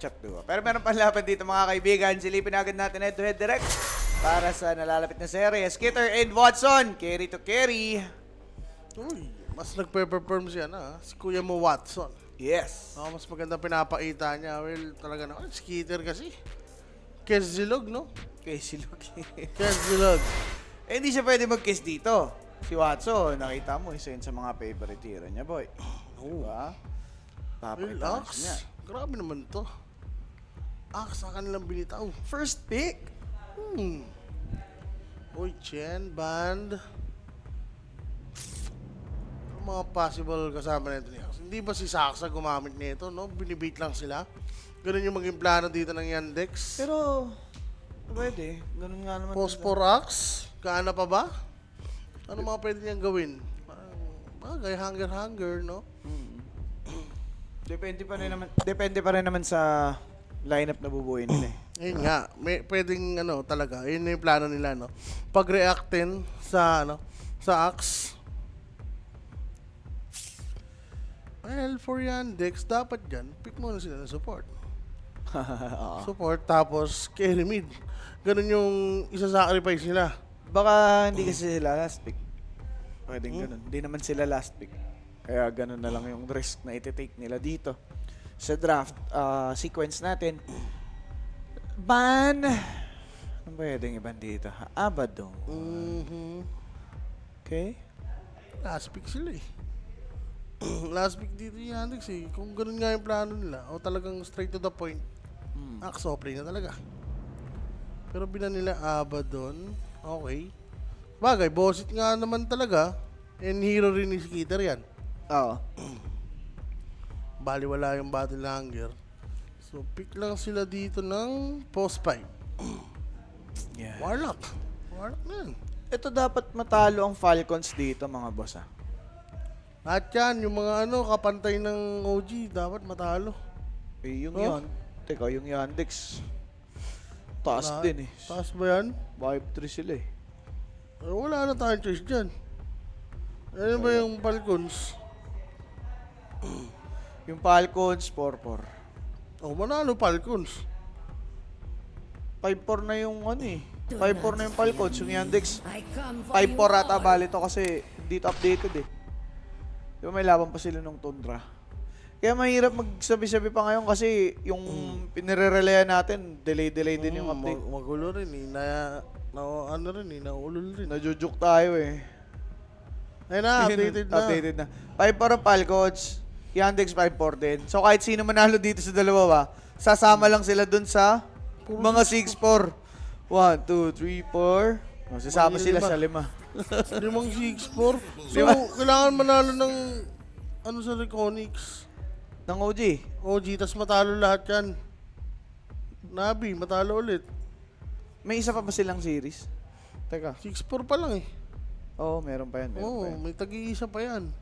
Chat 2. Pero meron pa laban dito mga kaibigan. Silipin agad natin head-to-head direct para sa nalalapit na serye. Skitter and Watson. Carry to carry. Uy, mas nagpe-perform siya na, si Kuya mo Watson. Yes. Mas maganda pinapakita niya. Well, talaga naman, skitter kasi. Kes Zilog, no? Okay, si Lucky. Kes Zilog. Hindi siya pwede mag-kiss dito. Si Watson, nakita mo, isa yun sa mga favorite hero niya, boy. Diba? Papakita Relax. niya. Grabe naman to. Sa kanilang binitaw. First pick. Uy, Chen, Band. Ano mga possible kasama nito niya? Hindi ba si Saksa gumamit nito, no? Binibait lang sila. Ganun yung maging plano dito ng Yandex. Pero, pwede. Ganun nga naman. Phosphorax? Kaana pa ba? Ano mga pwede niyang gawin? Parang bagay, hunger, no? Depende pa rin naman sa lineup na bubuin nila. Ayun nga, may pwedeng ano talaga, yun yung plano nila, no? Pag-reactin sa sa Axe. Well, for Yandex, dapat dyan, pick muna sila ng support. Support, tapos carry mid. Ganun yung isa-sacrifice nila. Baka hindi kasi sila last pick. Pwedeng ganun. Hindi naman sila last pick. Kaya ganun na lang yung risk na iti-take nila dito. Sa draft sequence natin. Ban! Ano pwedeng iban dito? Abaddon. Okay. Last pick sila eh. Last pick dito yung Yandex eh. Kung ganun nga yung plano nila, o talagang straight to the point, Axe play na talaga. Pero binan nila Abaddon, okay. Bagay, bossit nga naman talaga, and hero rin ni Skitter yan. Oo. Baliwala yung Battle Hunger. So, pick lang sila dito ng post 5. Yeah. Warlock. Warlock na yan. Ito dapat matalo ang Falcons dito mga boss. Lahat yan, yung mga kapantay ng OG, dapat matalo. Eh, yung Oh? yan. Teka, yung Yandex. Taas din eh. Taas ba yan? 5-3 sila eh. Wala na tayong choice dyan. Ano ba yung Falcons? Yung Falcons, 4-4. Manalo Falcons. 5-4 na yung ano eh. 5-4 na yung Falcons. Yung Yandex, 5-4 ata bali to kasi dito updated eh. Diba may laban pa sila nung Tundra. Kaya mahirap magsabi-sabi pa ngayon kasi yung pinire-relayan natin, delay din yung update. Magulo rin eh. Naulol rin. Najujuk tayo eh. Ayun na, updated na. Updated na. 5-4 ang Falcons, Yandex 5-4 din. So kahit sino manalo dito sa dalawa ba, sasama lang sila dun sa mga 6-4. 1, 2, 3, 4. Sasama sila sa 5. 5-6-4. So, Lima. kailangan manalo ng sa Reconics. Ng OG. OG, tas matalo lahat yan. Nabi, matalo ulit. May isa pa ba silang series? Teka. 6-4 pa lang eh. Oo, meron pa yan. May tag-iisa pa yan.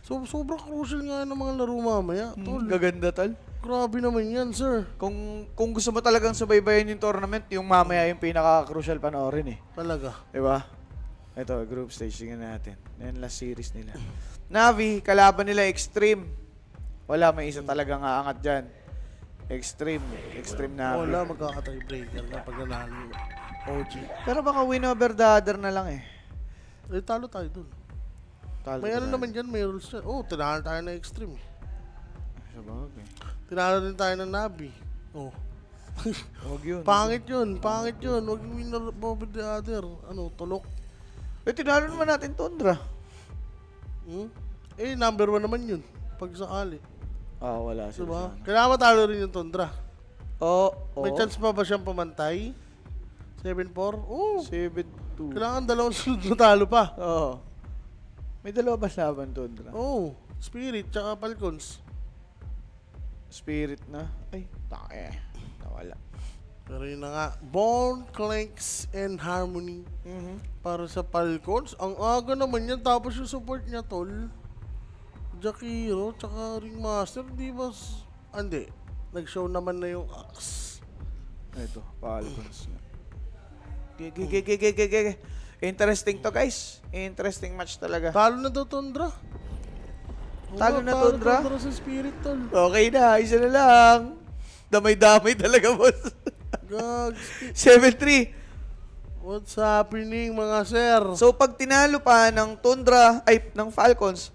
So, sobrang crucial nga ng mga laro mamaya. Tol, Gaganda tal. grabe naman yan, sir. Kung gusto mo talagang subaybayan yung tournament, yung mamaya yung pinaka-crucial panoorin eh. Talaga. Diba? Ito, group stage. Tingnan natin. Yan last series nila. Navi, kalaban nila Extreme. Wala, may isa talagang aangat dyan. Extreme Navi. Wala, magkaka-tiebreaker na pag nanalo yung OG. Pero baka win over the other na lang eh. Talo tayo dun. Talo May na ano tayo. naman dyan, may rules dyan. Tinalo tayo ng Extreme. Sabagay. Tinalo din tayo ng Nabi. Huwag yun. Pangit yun. Huwag yung win over the other. Tulok. Tinalo naman natin Tundra. Number 1 naman yun. Pag sakali. Wala sila. Diba? Sana. Kailangan matalo rin yung Tundra. Oo. May chance pa ba siyang pamantay? 7-4? Oo. 7-2. Kailangan dalawang sunod na talo pa. Oo. May dalawa ba laban Tundra? Oo. Spirit tsaka Falcons. Spirit na. Ay, tae. Nawala. Pero yun na nga. Bone, Clanks, and Harmony. Para sa Falcons. Ang aga naman yan. Tapos yung support niya, tol. Jakiro, tsaka Ringmaster. Di ba? Hindi. Nag-show naman na yung Axe. Ito, Falcons na. Interesting to guys. Interesting match talaga. Talo na daw Tundra. Talo na Tundra? Talo sa Spirit, tol. Okay na, isa na lang. Damay-damay talaga, boss. Gags. 7-3. What's happening, mga sir? So, pag tinalo pa ng ng Falcons,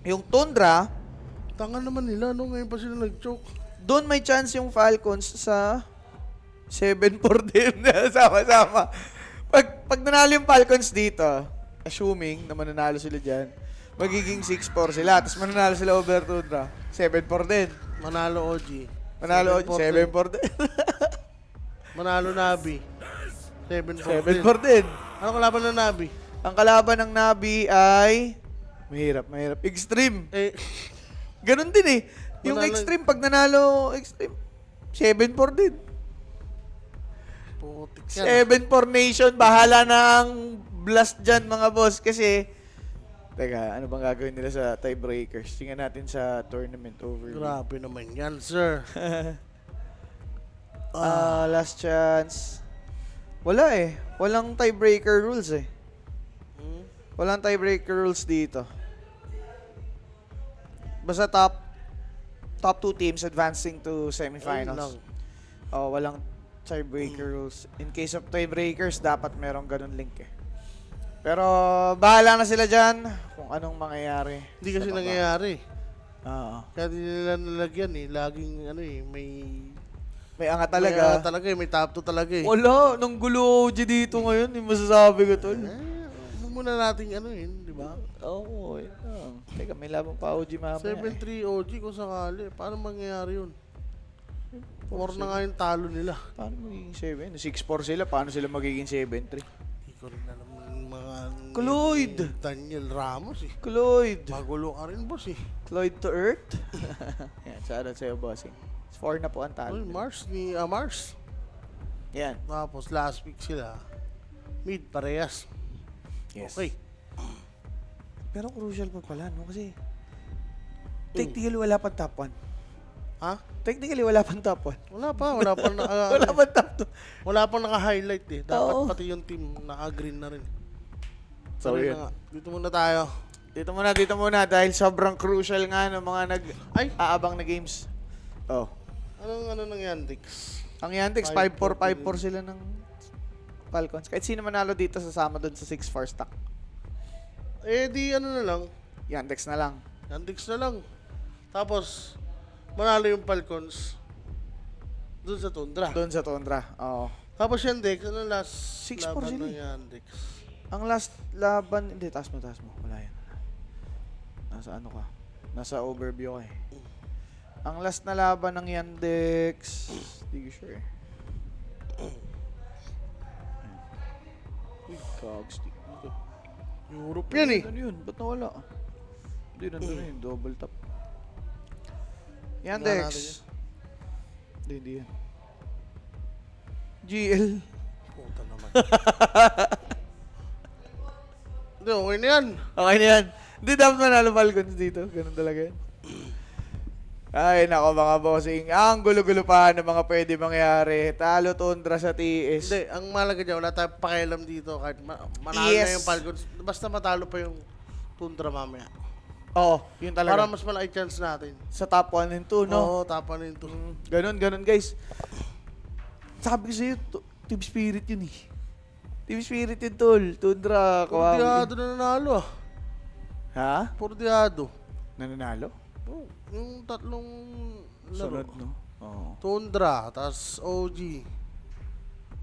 yung Tundra, Tanga naman nila, no? Ngayon pa sila nag-choke. doon may chance yung Falcons sa 7-4 din. Sama-sama. Pag nanalo yung Falcons dito, assuming na mananalo sila dyan, magiging 6-4 sila. Tapos mananalo sila over Tundra, 7-4 din. Manalo OG. Manalo 7-4 7-4 din. Manalo Nabi. 7-4 7-4 din. Ano kalaban ng Nabi? Ang kalaban ng Nabi ay mahirap. Extreme. Eh, Ganon din eh. Yung Manalo- Extreme, pag nanalo Extreme, 7-4 din. putik yan. 7-4 Nation. Bahala na ang blast dyan, mga boss. Kasi, teka, ano bang gagawin nila sa tiebreakers? Tingnan natin sa tournament overview. Grabe naman yan, sir. Last chance. Wala eh. Walang tiebreaker rules eh. Hmm? Walang tiebreaker rules dito. Basta top 2 teams advancing to Ayun lang. semifinals. Oh, walang tiebreaker rules. In case of tiebreakers, dapat merong ganun link eh. Pero bahala na sila dyan kung anong mangyayari. Hindi kasi sa baba. nangyayari. Oo. Kaya di nila nalagyan eh. Laging ano eh, May angat may talaga. ano talaga eh, may top 2 talaga eh. Wala, nung gulo OG dito ngayon, yung masasabi ko tol. Huwag muna nating ano eh, di ba? Oo, yun lang. Teka, may labang pa OG mamaya. 7-3 OG kung sakali. Paano mangyayari yun? More na nga yung talo nila. Paano magiging 7? 6-4 sila, paano sila magiging 7-3? Hindi ko rin alam yung mga... Cloyd! ni Daniel Ramos eh. Cloyd! Magulo ka rin, boss eh. Cloyd to Earth? Yan, shoutout sa'yo, bossing. 4 na po ang talo. Uy, Mars. Yan. Tapos last week sila. Mid, parehas. Yes. Okay. Pero crucial pa pala, no? Kasi technically wala pang top 1. Ha? Technically wala pang top 1. Wala pa na, Wala pang top wala pang naka-highlight eh. Dapat Oo. pati yung team naka-green na rin. So, Sorry yun. na nga. Dito muna tayo. 2. Dito muna dahil sobrang crucial nga ng mga Ay! nag-aabang na games. Oh. Anong ng Yandex? Ang Yandex, 5-4 5-4 sila ng Falcons. Kahit sino manalo dito sasama doon sa 6-4 stack. Eh di ano na lang. Yandex na lang. Yandex na lang. Tapos, manalo yung Falcons doon sa Tundra. Doon sa Tundra. Oo. Tapos Yandex, ano last 6-4 laban sila ng eh. Yandex? Ang last laban, hindi, taas mo. Wala yan. Nasa ano ka? Nasa overview ka eh. Ang last na laban ng Yandex, hindi ko sure eh. Uy, cogs. Europe yan eh. Ano yun? Ba't nawala? Hindi, nandun na yun. Double tap. Yandex. Hindi yan. GL. Puta naman. Hindi, okay na yan. Okay na yan. Hindi dapat manalo Falcons dito. Ganun talaga yan. Ay, nako mga bossing. Ang gulo-gulo pa ng mga pwede mangyari. Talo Tundra sa TS. Hindi, ang malaga dyan, wala tayong pakialam dito kahit manalo Yes. na yung Falcons. Basta matalo pa yung Tundra mamaya. Oo, yun Para talaga. mas malaki chance natin. Sa top 1 and 2, no? Oo, tapa na yun to. Ganun guys. Sabi ko sa'yo, team spirit yun eh. Team spirit yun, tol. Tundra, kawawi. Pordiado na nanalo ah. Ha? Pordiado. Nananalo? Oh, yung tatlong Sunod, laro. no? Oo. Tundra, tas OG.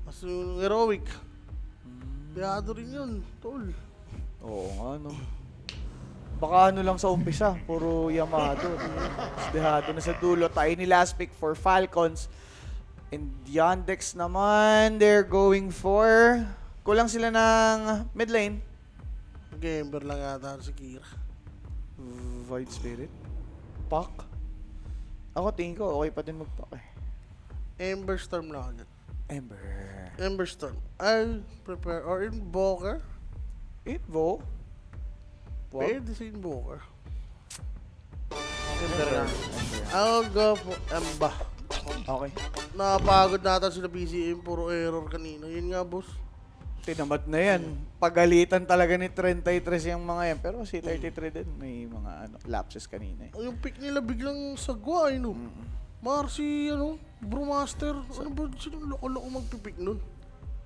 Tapos yung Heroic. Pordiado rin yun, tol. Oo nga, no? Baka ano lang sa umpisa, puro Yamato. Dehado na sa dulo. Tayo ni last pick for Falcons. And Yandex naman, they're going for... Kulang sila ng mid lane. Gamer lang yata si Kira. Void Spirit. Pack. Ako tingin ko, okay pa din mag-pack eh. Ember Storm lang agad. Ember. Ember Storm. I'll prepare or Invoker. Invo. Pwede sa Invoker. Ember lang. I'll go for Emba. Okay. Nakapagod na ata sila PCM. Puro error kanina. Yun nga, boss. Tinamad na yan. Pagalitan talaga ni 33 yung mga yan. Pero si 33 din, may mga lapses kanina eh. Yung pick nila biglang sagwa, no? Marcy, Brewmaster. Ano ba? Sinong loko-loko magpipik nun?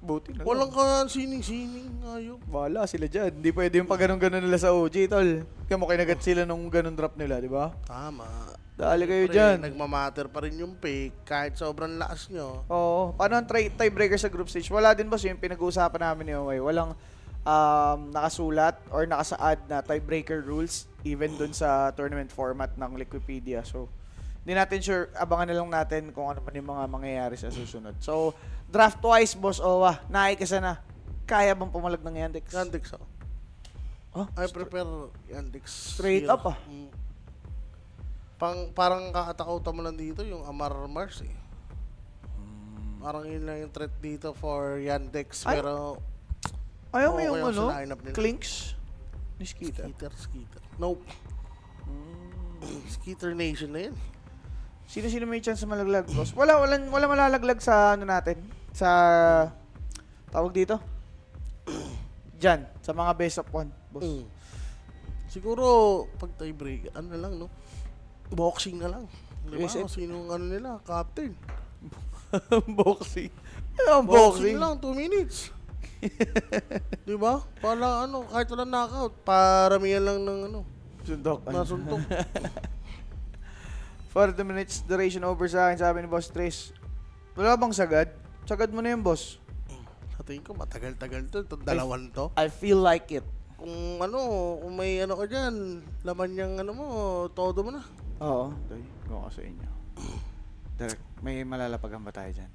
Buti na Walang lang. ka sining-sining. Ayop. Wala sila dyan. Hindi pwede yung pag ganun-ganun nila sa OG, tol. Kaya mo kinagat sila nung ganun drop nila, di ba? Tama. Dali kayo Siyempre, dyan. nagmamatter pa rin yung pick kahit sobrang lakas nyo. Oo. Paano ang tiebreaker sa group stage? Wala din, boss, yung pinag-uusapan namin ni Oway. Walang nakasulat or nakasaad na tiebreaker rules even dun sa tournament format ng Liquipedia. So, hindi natin sure. Abangan na lang natin kung ano man yung mga mangyayari sa susunod. So, draft twice, boss Owa. Naikasa na. Kaya bang pumalag ng Yandex? Yandex ako. Oh, I prefer Yandex. Straight Hero. up, ah. Parang kakatakutan mo lang dito yung Amar Mars eh. Parang yun lang yung threat dito for Yandex. Ay, Pero ayaw mo okay yung ako sa ano? lineup nila. Clinks? Ni Skeeter. Skeeter. Nope. Skeeter Nation na yun. Sino-sino may chance sa malaglag, boss? Wala malalaglag sa ano natin. Sa tawag dito. Diyan, sa mga best of one, boss. Siguro, pag tiebreak, ano na lang, no? Boxing na lang. Di ba? Yes, Kung sinong ano nila, captain. Boxing. Ano ang Boxing boxing? lang, 2 minutes. Di ba? Para kahit walang knockout, paramihan lang ng Sundok. nasuntok. 40 minutes duration over sa akin, sabi ni Boss Trace. Wala bang sagad? Sagad mo na yun, boss. Sa tingin ko, matagal-tagal to. Itong dalawan to. I feel like it. Kung kung may ka dyan, laman niyang mo, todo mo na. Oo. Doy, ko sa inyo. Direct, may malalapagan ba tayo dyan?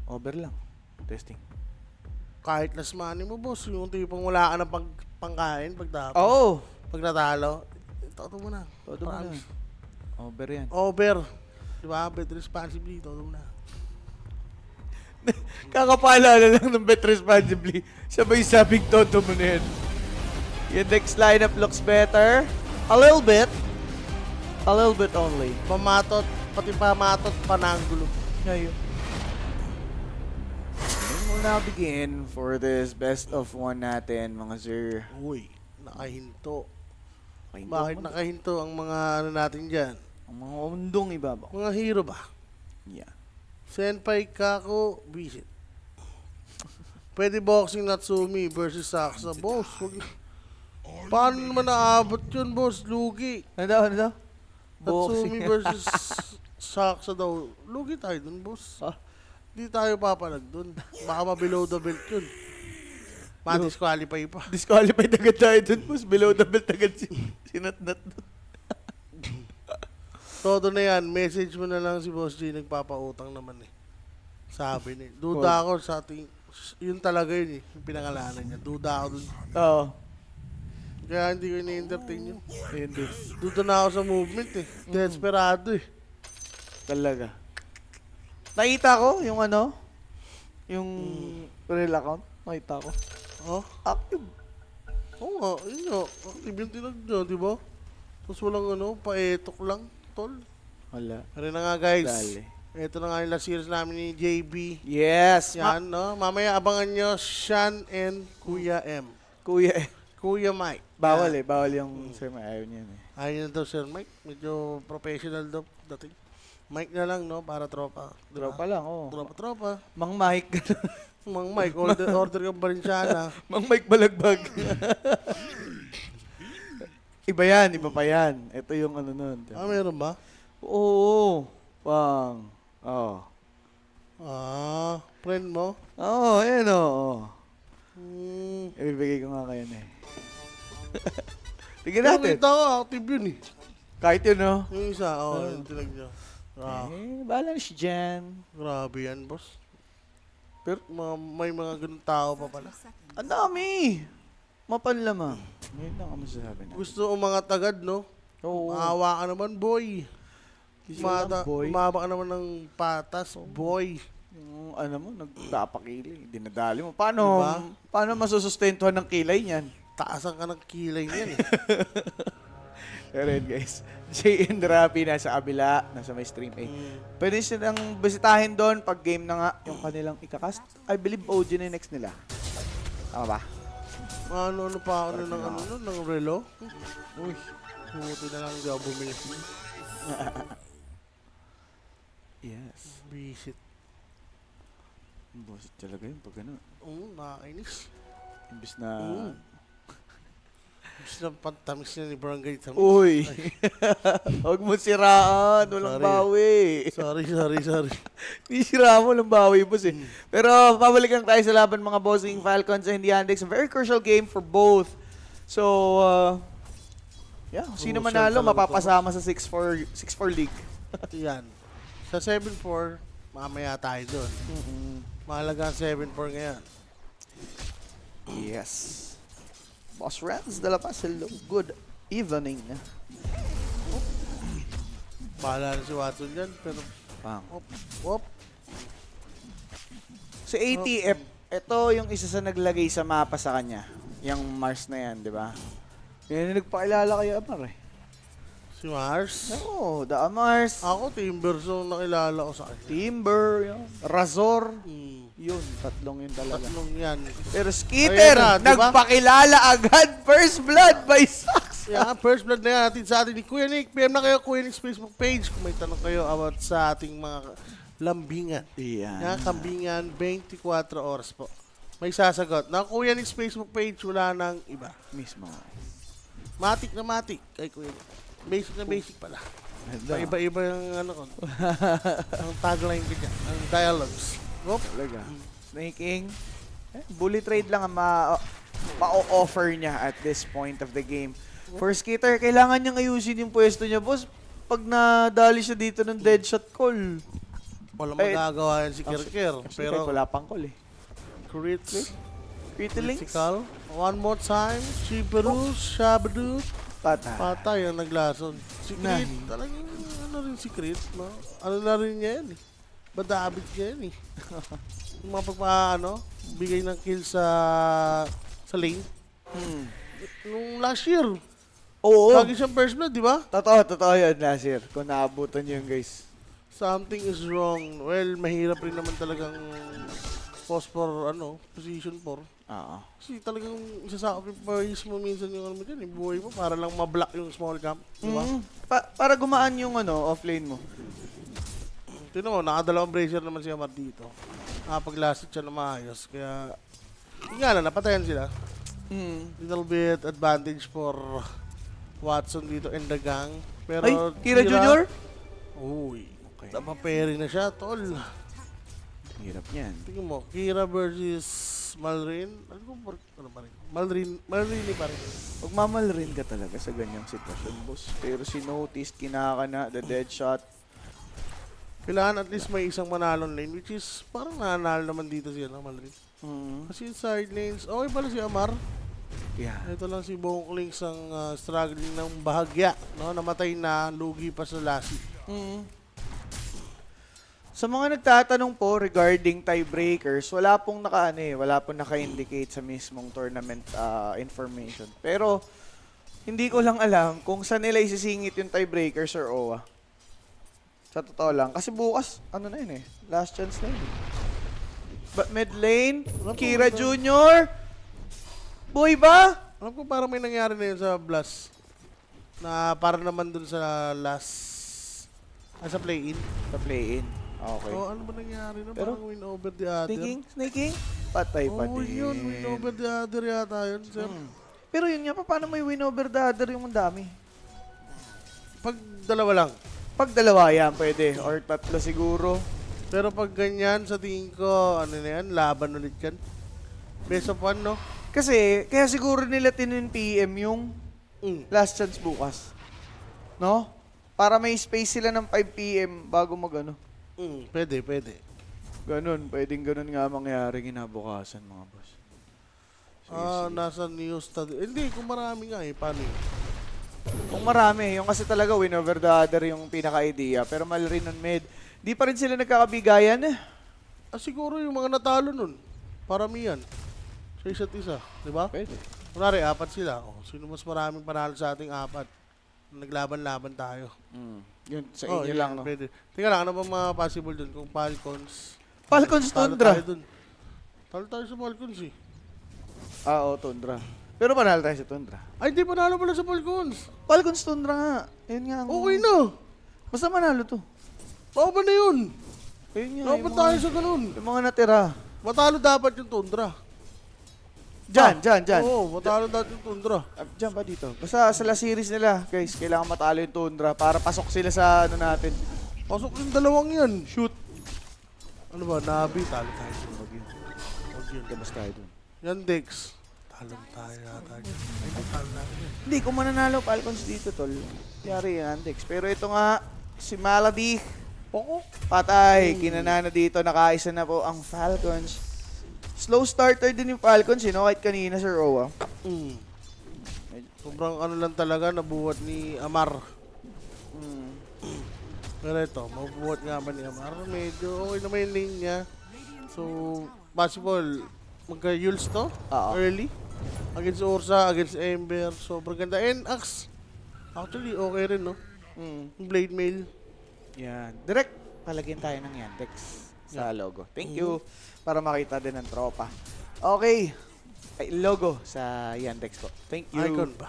Over lang. Testing. Kahit last money mo, boss, yung tipong wala ka ng pangkain pagtapos. Oo. Pag natalo, todo mo na. Todo mo na. Promise. Over yan. Over. Di ba? Bet responsibly, todo mo na. Kakapaalala lang ng bet responsibly. Sabay sabing toto mo na yan. Your next lineup looks better. A little bit. A little bit only. Pamatot, pati pamatot, pananggulo. Ngayon. We'll now begin for this best of one natin, mga sir. Uy, nakahinto. Kahinto Bakit mo. nakahinto ang mga natin dyan? Ang mga undong ibabaw. Mga hero ba? Yeah. Senpai Kako, visit. Pwede boxing Natsumi versus Saksa. Boss, wag na. Paano naman naabot yun, boss? Lugi. Ano daw? Ano daw? Natsumi versus Saksa daw. Lugi tayo dun, boss. Ah. Hindi tayo papalag dun. Baka ma-below the belt yun. Ma-disqualify pa. Disqualified agad tayo dun, boss. Below the belt agad sinatnat dun. Todo na yan. Message mo na lang si Boss G. Nagpapautang naman eh. Sabi niya. Duda ako sa ating... Yun talaga yun eh. Yung pinangalanan niya. Duda ako dun. Oo. Kaya hindi ko ini-entertain yun. Ayun din. Duda na ako sa movement eh. Desperado eh. Talaga. Nakita ko yung ano, yung real account. Nakita ko. Oh? Active. Oo nga. Yun nga. Active yung tinag niya, di ba? Tapos walang paetok lang. Tol. Wala. Pero na nga guys. Dali. Ito na nga yung last series namin ni JB. Yes. Yan, no? Mamaya abangan nyo Sean and Kuya M. Kuya Kuya Mike. Bawal Yan. Bawal yung sir, ayaw niyan eh. Ayun na daw Sir Mike. Medyo professional daw dating. Mike na lang, no? Para tropa. Diba? Tropa lang, oo. Tropa. Mang Mike. Mang Mike, order ka pa rin siya na. Mang Mike balagbag. Iba yan, iba pa yan. Ito yung ano nun. Ah, meron ba? Oo. Pang. Oo. Ah, friend mo? Oo, ayan oo. Hmm. Ibibigay ko nga kayo na eh. Tignan natin. Nakita ko, active yun eh. Kahit yun, no? Yung isa, yung tinag niya. Bahala na siya dyan. Grabe yan, boss. Pero, May mga ganun tao pa pala. ang dami. Mapanlamang. Ngayon lang ang masasabi na. Gusto umangat agad, no? Oo. Maawa ka naman, boy. Isa lang, boy. Umaba ka naman ng patas, boy. Yung ano mo, nagtapakilay. Dinadali mo. Paano, Diba? paano masusustentuhan ng kilay niyan? Taasan ka ng kilay niyan eh. Pero yun guys, Jay and Rapi nasa kabila, nasa may stream A. Pwede silang bisitahin doon pag game na nga yung kanilang ikakast. I believe OG na yung next nila. Tama ba? Ano pa ako ng relo? Uy. Buti na lang hindi ako bumili. Yes. Visit. Boss talaga yun pag ano. Nakakainis. Imbis na... Gusto na pantamis niya ni Barangay Tamis. Uy! Huwag mo siraan. Walang Sorry. bawi. Sorry. Hindi sira mo, walang bawi, boss eh. Pero pabalikan tayo sa laban mga bossing Falcons and Yandex. A very crucial game for both. So, yeah, sino Crucial manalo, talaga mapapasama sa 6-4 league. Yan. Sa 7-4, mamaya tayo doon. Mahalaga ang 7-4 ngayon. Yes. Boss Rams de la Paz, hello. Good evening. Bahala na si Watson dyan, pero... Pang. Op. So ATF, ito yung isa sa naglagay sa mapa sa kanya. Yung Mars na yan, di ba? Yan yung nagpakilala kay Amar eh. Si Mars. Oo, the Amars. Ako, Timberzone nakilala ko sa kanya. Timber, yun. Razor. Yun, tatlong yun talaga. Tatlong yan. Pero Skitter, Ayan na, diba? nagpakilala agad. First blood by Sax. Yeah, first blood na yan natin sa atin ni Kuya Nick. PM na kayo, Kuya Nick's Facebook page. Kung may tanong kayo about sa ating mga lambingan. Yan. Yan, kambingan, 24 oras po. May sasagot. Na Kuya Nick's Facebook page, wala nang iba. Mismo. Matik na matik kay Kuya Nick. Basic na basic pala. Iba-iba yung ano ko. Ang tagline ko dyan. Ang dialogues. Oop. Talaga. Snaking. Bully trade lang ang ma-offer niya at this point of the game. For Skitter, kailangan niyang ayusin yung pwesto niya, boss. Pag nadali siya dito ng dead shot call. Walang magagawa yan si Kirkir. Pero Pero wala pang call eh. crits. Critlings? Critical. One more time. Chibarus, Shabadoo. Patay. Patay ang naglason. Si Crit, Nani. talagang ano rin si Crit, no? Ano na rin niya yan eh. Badabit niya yan eh. Yung mga bigay ng kill sa lane. Nung last year, Oo. lagi siyang first blood, di ba? Totoo yun, Nasir. Kung naabutan niyo yun, guys. Something is wrong. Well, mahirap rin naman talagang post for, position 4. Oo. Kasi talagang isa-sacrifice mo minsan yung ano mo dyan, yung buhay mo para lang ma-block yung small camp, di ba? Para gumaan yung offlane mo. Tignan mo, nakadalawang brazier naman si Amar dito. Nakapag-last hit siya na maayos. Kaya, yun nga na, napatayan sila. Little bit advantage for Watson dito and the gang. Pero, Ay, Kira Junior? Uy, Okay. napapairing na siya, tol. Hirap yan. Tingnan mo, Kira versus Malrin. Ano pa rin? Malrin pa rin. Magmamal rin ka talaga sa ganyang sitwasyon, boss. Pero si Notice, kinakana, the dead shot. Kailangan at least may isang manalong lane, which is parang nanalo naman dito siya, Malrin. Kasi yung side lanes, okay pala si Amar. Yeah. Ito lang si Bonklings ang struggling ng bahagya, no? Namatay na, lugi pa sa Lassie. Sa mga nagtatanong po regarding tiebreakers, wala pong naka-indicate sa mismong tournament information. Pero hindi ko lang alam kung saan nila isisingit yung tiebreakers or OWA. Sa totoo lang. Kasi bukas, na yun eh. Last chance na yun eh. But mid lane, Kira Junior. Boy ba? Alam ko parang may nangyari na yun sa Blast. Na para naman dun sa sa play-in. Sa play-in. Okay. Oh, ano ba nangyari na? Pero, Parang win over the other. Snaking? Patay pa Oh, din. yun. Win over the other yata yun, sir. Pero yun nga, paano may win over the other yung ang dami? Pag dalawa lang. Pag dalawa yan, pwede. Or tatlo siguro. Pero pag ganyan, sa tingin ko, ano na yan, laban ulit yan. Best of one, no? Kasi, kaya siguro nila tinwin PM yung last chance bukas. No? Para may space sila ng 5 PM bago mag-ano. Pwede. Ganun, pwedeng ganun nga mangyari kinabukasan mga boss. Nasa news study. Hindi, kung marami nga eh. Paano yun? Kung marami, yung kasi talaga win over the other yung pinaka-idea. Pero mali rin on mid. Di pa rin sila nagkakabigayan eh. Siguro yung mga natalo nun. Paramihan. Sa isa't isa. Di ba? Pwede. Kunwari, 4 sila. Sino mas maraming panalo sa ating 4? Naglaban-laban tayo. Yun, sa inyo lang, no? Pwede. Tingnan lang, ano ba mga possible dun? Kung Falcons. Falcons Talo Tundra. tayo dun. Talo tayo sa Falcons eh. Oo, Tundra. Pero panalo tayo sa Tundra. Ay, di panalo pala sa Falcons. Falcons Tundra nga. Yun nga. Okay na. Basta manalo to. Laban na yun. Ayun nga, Laban tayo sa ganun. yung mga natira. Matalo dapat yung Tundra. Dyan. Oo, matalo dapat yung Tundra. Dyan ba dito? Basta sa la series nila, guys, kailangan matalo yung Tundra para pasok sila sa ano natin. Pasok yung dalawang yan. Shoot. Ano ba, Nabi? Talo tayo. Huwag yun. Huwag yun. Labas tayo dun. Yan, Dex. Talo tayo yata dyan. Ay, di, talo natin yan. Hindi, kung mananalo Falcons dito, tol. Yari yan, Dex. Pero ito nga, si Malady, Poko. patay. Kinanana dito, nakaisa na po ang Falcons. Slow starter din yung Falcons, kahit kanina, Sir Owa. Mm. Sobrang ano lang talaga, nabuhat ni Amar. Mm. Pero ito, mabubuhat nga ba ni Amar? Medyo okay naman yung lane niya. So, possible, magka-Yules to? Oo. Early. Against Ursa, against Ember. Sobrang ganda. And Axe. Actually, okay rin, no? Mm. Yung Blade Mail. Yan. Direct, palagyan tayo ng Yandex sa logo. Thank you. Para makita din ng tropa. Okay. Ay, logo sa Yandex po. Thank you. Icon ba?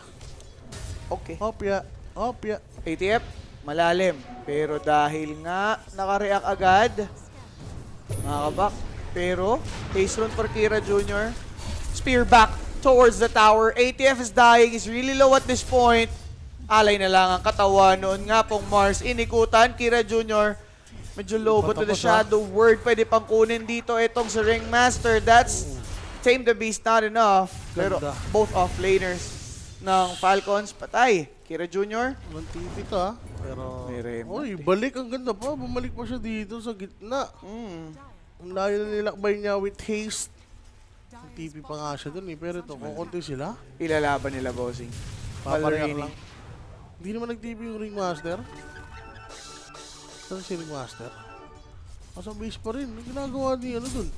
Okay. Opya. Opya. ATF, malalim. Pero dahil nga nakareact agad, mga kabak. Pero, ace run for Kira Jr. Spear back towards the tower. ATF is dying. Is really low at this point. Alay na lang ang katawan. Noon nga pong Mars inikutan. Kira Jr. Medyo low but to the Shadow Word. Pwede pang kunin dito itong si Ringmaster. That's Tame the Beast, not enough. Pero Ganda. both offlaners ng Falcons patay. Kira Jr. Walang TV to, ha? Pero, May rem. oy, balik. Ang ganda pa. Bumalik pa siya dito sa gitna. Ang layo na nilakbay niya with haste. Ang TV pa nga siya dun, eh. Pero ito, kukunti sila. Ilalaban nila, bossing. Papareak Ballerini. lang. Hindi naman nag-TV yung Ringmaster. Saan si Ringmaster? Nasa base pa rin. Ang ginagawa niya ano dun?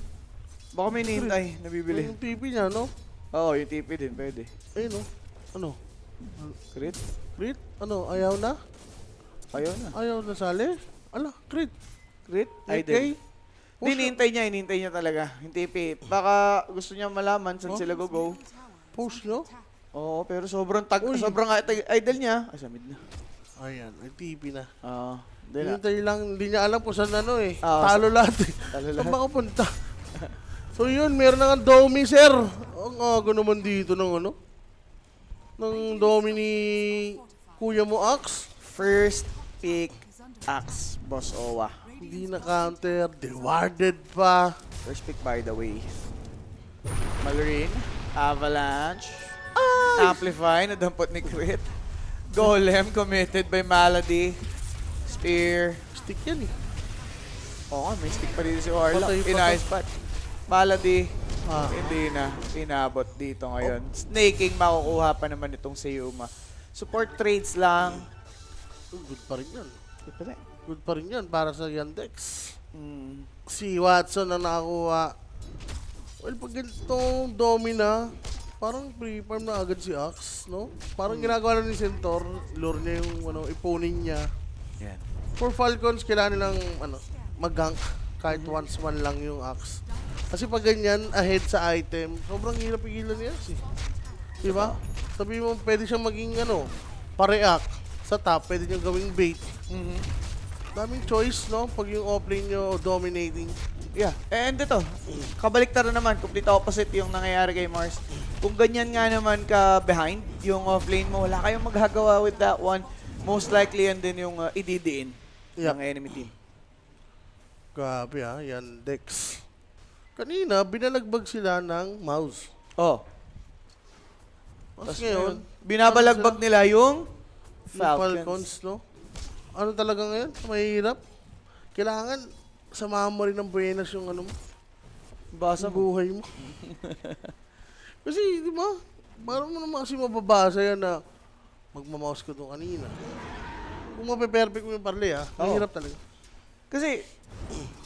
Baka may nintay, nabibili. Yung TV niya, no? Oo, yung TP din, pwede. Ayun, no? Ano? Crit? Crit? Ano? Ayaw na? Ayaw na. Ayaw na sali? Ala, crit. Crit? Okay. Hindi, hinintay niya talaga. Yung TP. Baka gusto niya malaman saan sila go-go. Post nyo? Oo, pero sobrang Uy. sobrang idol niya. Ay, sa mid na. Ayan, may TV na. Oo. Hindi na. Hintay lang, hindi niya alam kung saan ano eh. Oo, Talo lahat eh. Talo Saan lahat. ba kapunta? So yun, meron na nga Domi, sir. Ang aga naman dito ng ano? Ng Domi ni Kuya mo, Axe. First pick, Axe, Boss Owa. Hindi na counter, rewarded pa. First pick, by the way. Malorine, Avalanche, Amplify, nadampot ni Crit. Golem, committed by Malady. Spear. Stick yan eh. Oo nga, may stick pa dito si Warlock. Patay pa Inayos pa. Malady, Ah. hindi na. Inabot dito ngayon. Snaking, makukuha pa naman itong Sayuma. Support trades lang. Good pa rin yan. Ito na. Good pa rin yan para sa Yandex. Hmm. Si Watson na nakakuha. Well, pag ganitong Domina, parang pre-farm na agad si Axe, no? Parang ginagawa na ni Centaur, lure niya yung ano, ipunin niya. Yan. For Falcons, kailangan nilang ano, mag-gank kahit once man lang yung Axe. Kasi pag ganyan, ahead sa item, sobrang hirap pigilan niya si. Diba? Sabi mo, pwede siyang maging ano, pa-react sa top, pwede niyang gawing bait. Mhm. Daming choice, no? Pag yung offlane nyo dominating. Yeah. And ito, kabaliktad na naman, complete opposite yung nangyayari kay Mars. Kung ganyan nga naman ka behind yung offlane mo, wala kayong magagawa with that one. Most likely yan din yung ididiin ng enemy team. Grabe ha, yan Dex. Kanina, binalagbag sila ng mouse. Oh. Tapos Tapos ngayon, binabalagbag nila yung yung Falcons. Falcons, no? Ano talaga ngayon? Mahirap. Kailangan samahan mo rin ng buenas yung ano mo, Basa sa mo. buhay mo. Kasi, di ba? Parang mo naman kasi mababasa yan na magmamouse ko doon kanina. Kung mape-perfect mo yung parley ha, mahirap talaga. Kasi,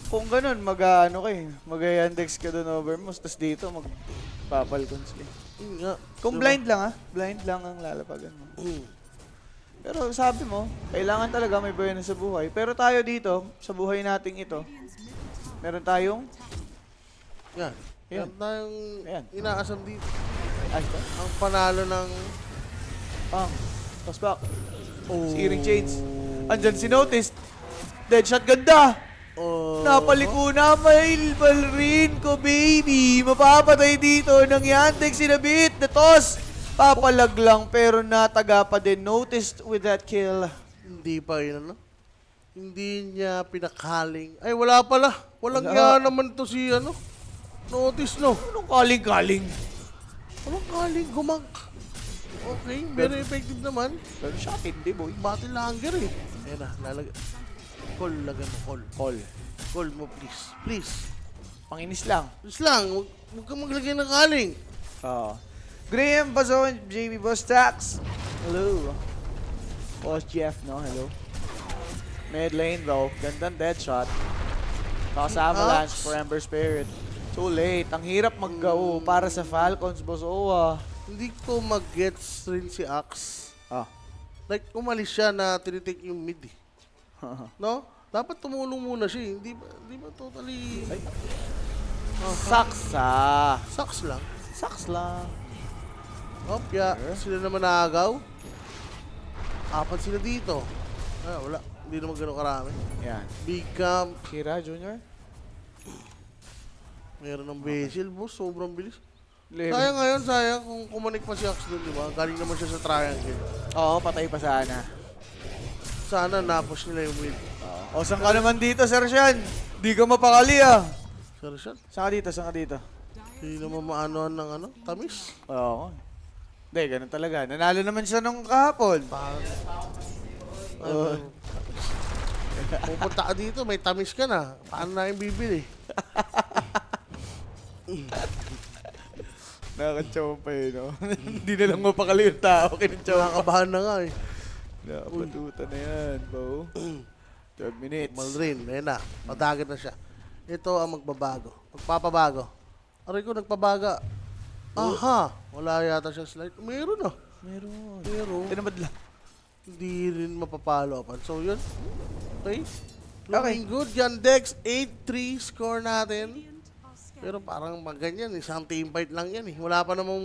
kung ganun, mag-yandex ka doon over mo, tapos dito, mag-papalcons ka. Yun nga. Kung Diba? blind lang blind lang ang lalapagan mo. Pero sabi mo, kailangan talaga may buhay sa buhay. Pero tayo dito, sa buhay nating ito, meron tayong, Yan. Yan. Yan tayong Ayan. inaasam dito. ay, ito, Ang panalo ng... toss back. Si Earring Chains. Andyan si Notice. Deadshot, ganda! Oh, Napaliko na, Malrin ko, baby. Mapapatay dito ng Yandex, sinabit, the toss. Papalag lang, pero nataga pa din. Noticed with that kill. Hindi pa yun, ano? Hindi niya pinakaling. Ay, wala pala. Walang Wala. yan naman to si, ano? Notice, no? Anong kaling-kaling? Walang kaling, gumang. Okay, very effective naman. Pero shot, hindi, boy. Battle langer eh. Ayan na, lalagay. Call, lagay mo, call. Call. Call mo, please. Please. Panginis lang. Please lang, huwag kang maglagay ng kaling. Oo. Graham Bazon, JB Boss Tax. Hello. Boss Jeff, no? Hello. Mid lane though. Gandang dead shot. Tapos avalanche for Ember Spirit. Too late. Ang hirap mag-go para sa Falcons, boss. Hindi ko mag-gets rin si Axe. Ah. Like, umalis siya na tinitake yung mid eh. No? Dapat tumulong muna siya eh. Hindi ba totally... Ay. Saksa. Sucks lang. Saks lang. Opya, sila naman naagaw. Apat sila dito. Ah, wala. Hindi naman gano'ng karami. Yan. Big camp. Kira Jr. Meron ng basil, boss. Sobrang bilis. Level. Sayang ngayon, sayang kung kumanik pa si Axe doon, di ba? Galing naman siya sa triangle. Oo, patay pa sana. Sana napush nila yung mid. O, saan ka naman dito, Sir Sean? Di ka mapakali ah. Seryoso? Saan ka dito? Saan ka dito? Hindi naman maanoan ng ano, tamis. Oo. Hindi, ganun talaga. Nanalo naman siya nung kahapon. Ano, pupunta ka dito, may tamis ka na. Paano na yung bibili? Nakakatsawa pa yun, no? Hindi na lang mapakali yung tao. Kinatsawa ka. Nakakabahan na nga eh. Nakapatuta na yan, bro. 12 minutes. Malrin, ayun na. Madagat na siya. Ito ang magbabago. Magpapabago. Aray ko, nagpabaga. Aha! Wala yata siya slide. Meron ah. Meron. Meron. Tinamad lang. Hindi rin mapapalo pa. So yun. Okay. Okay. Looking good. Yandex, 8-3 score natin. Pero parang maganyan. Isang team fight lang yan eh. Wala pa namang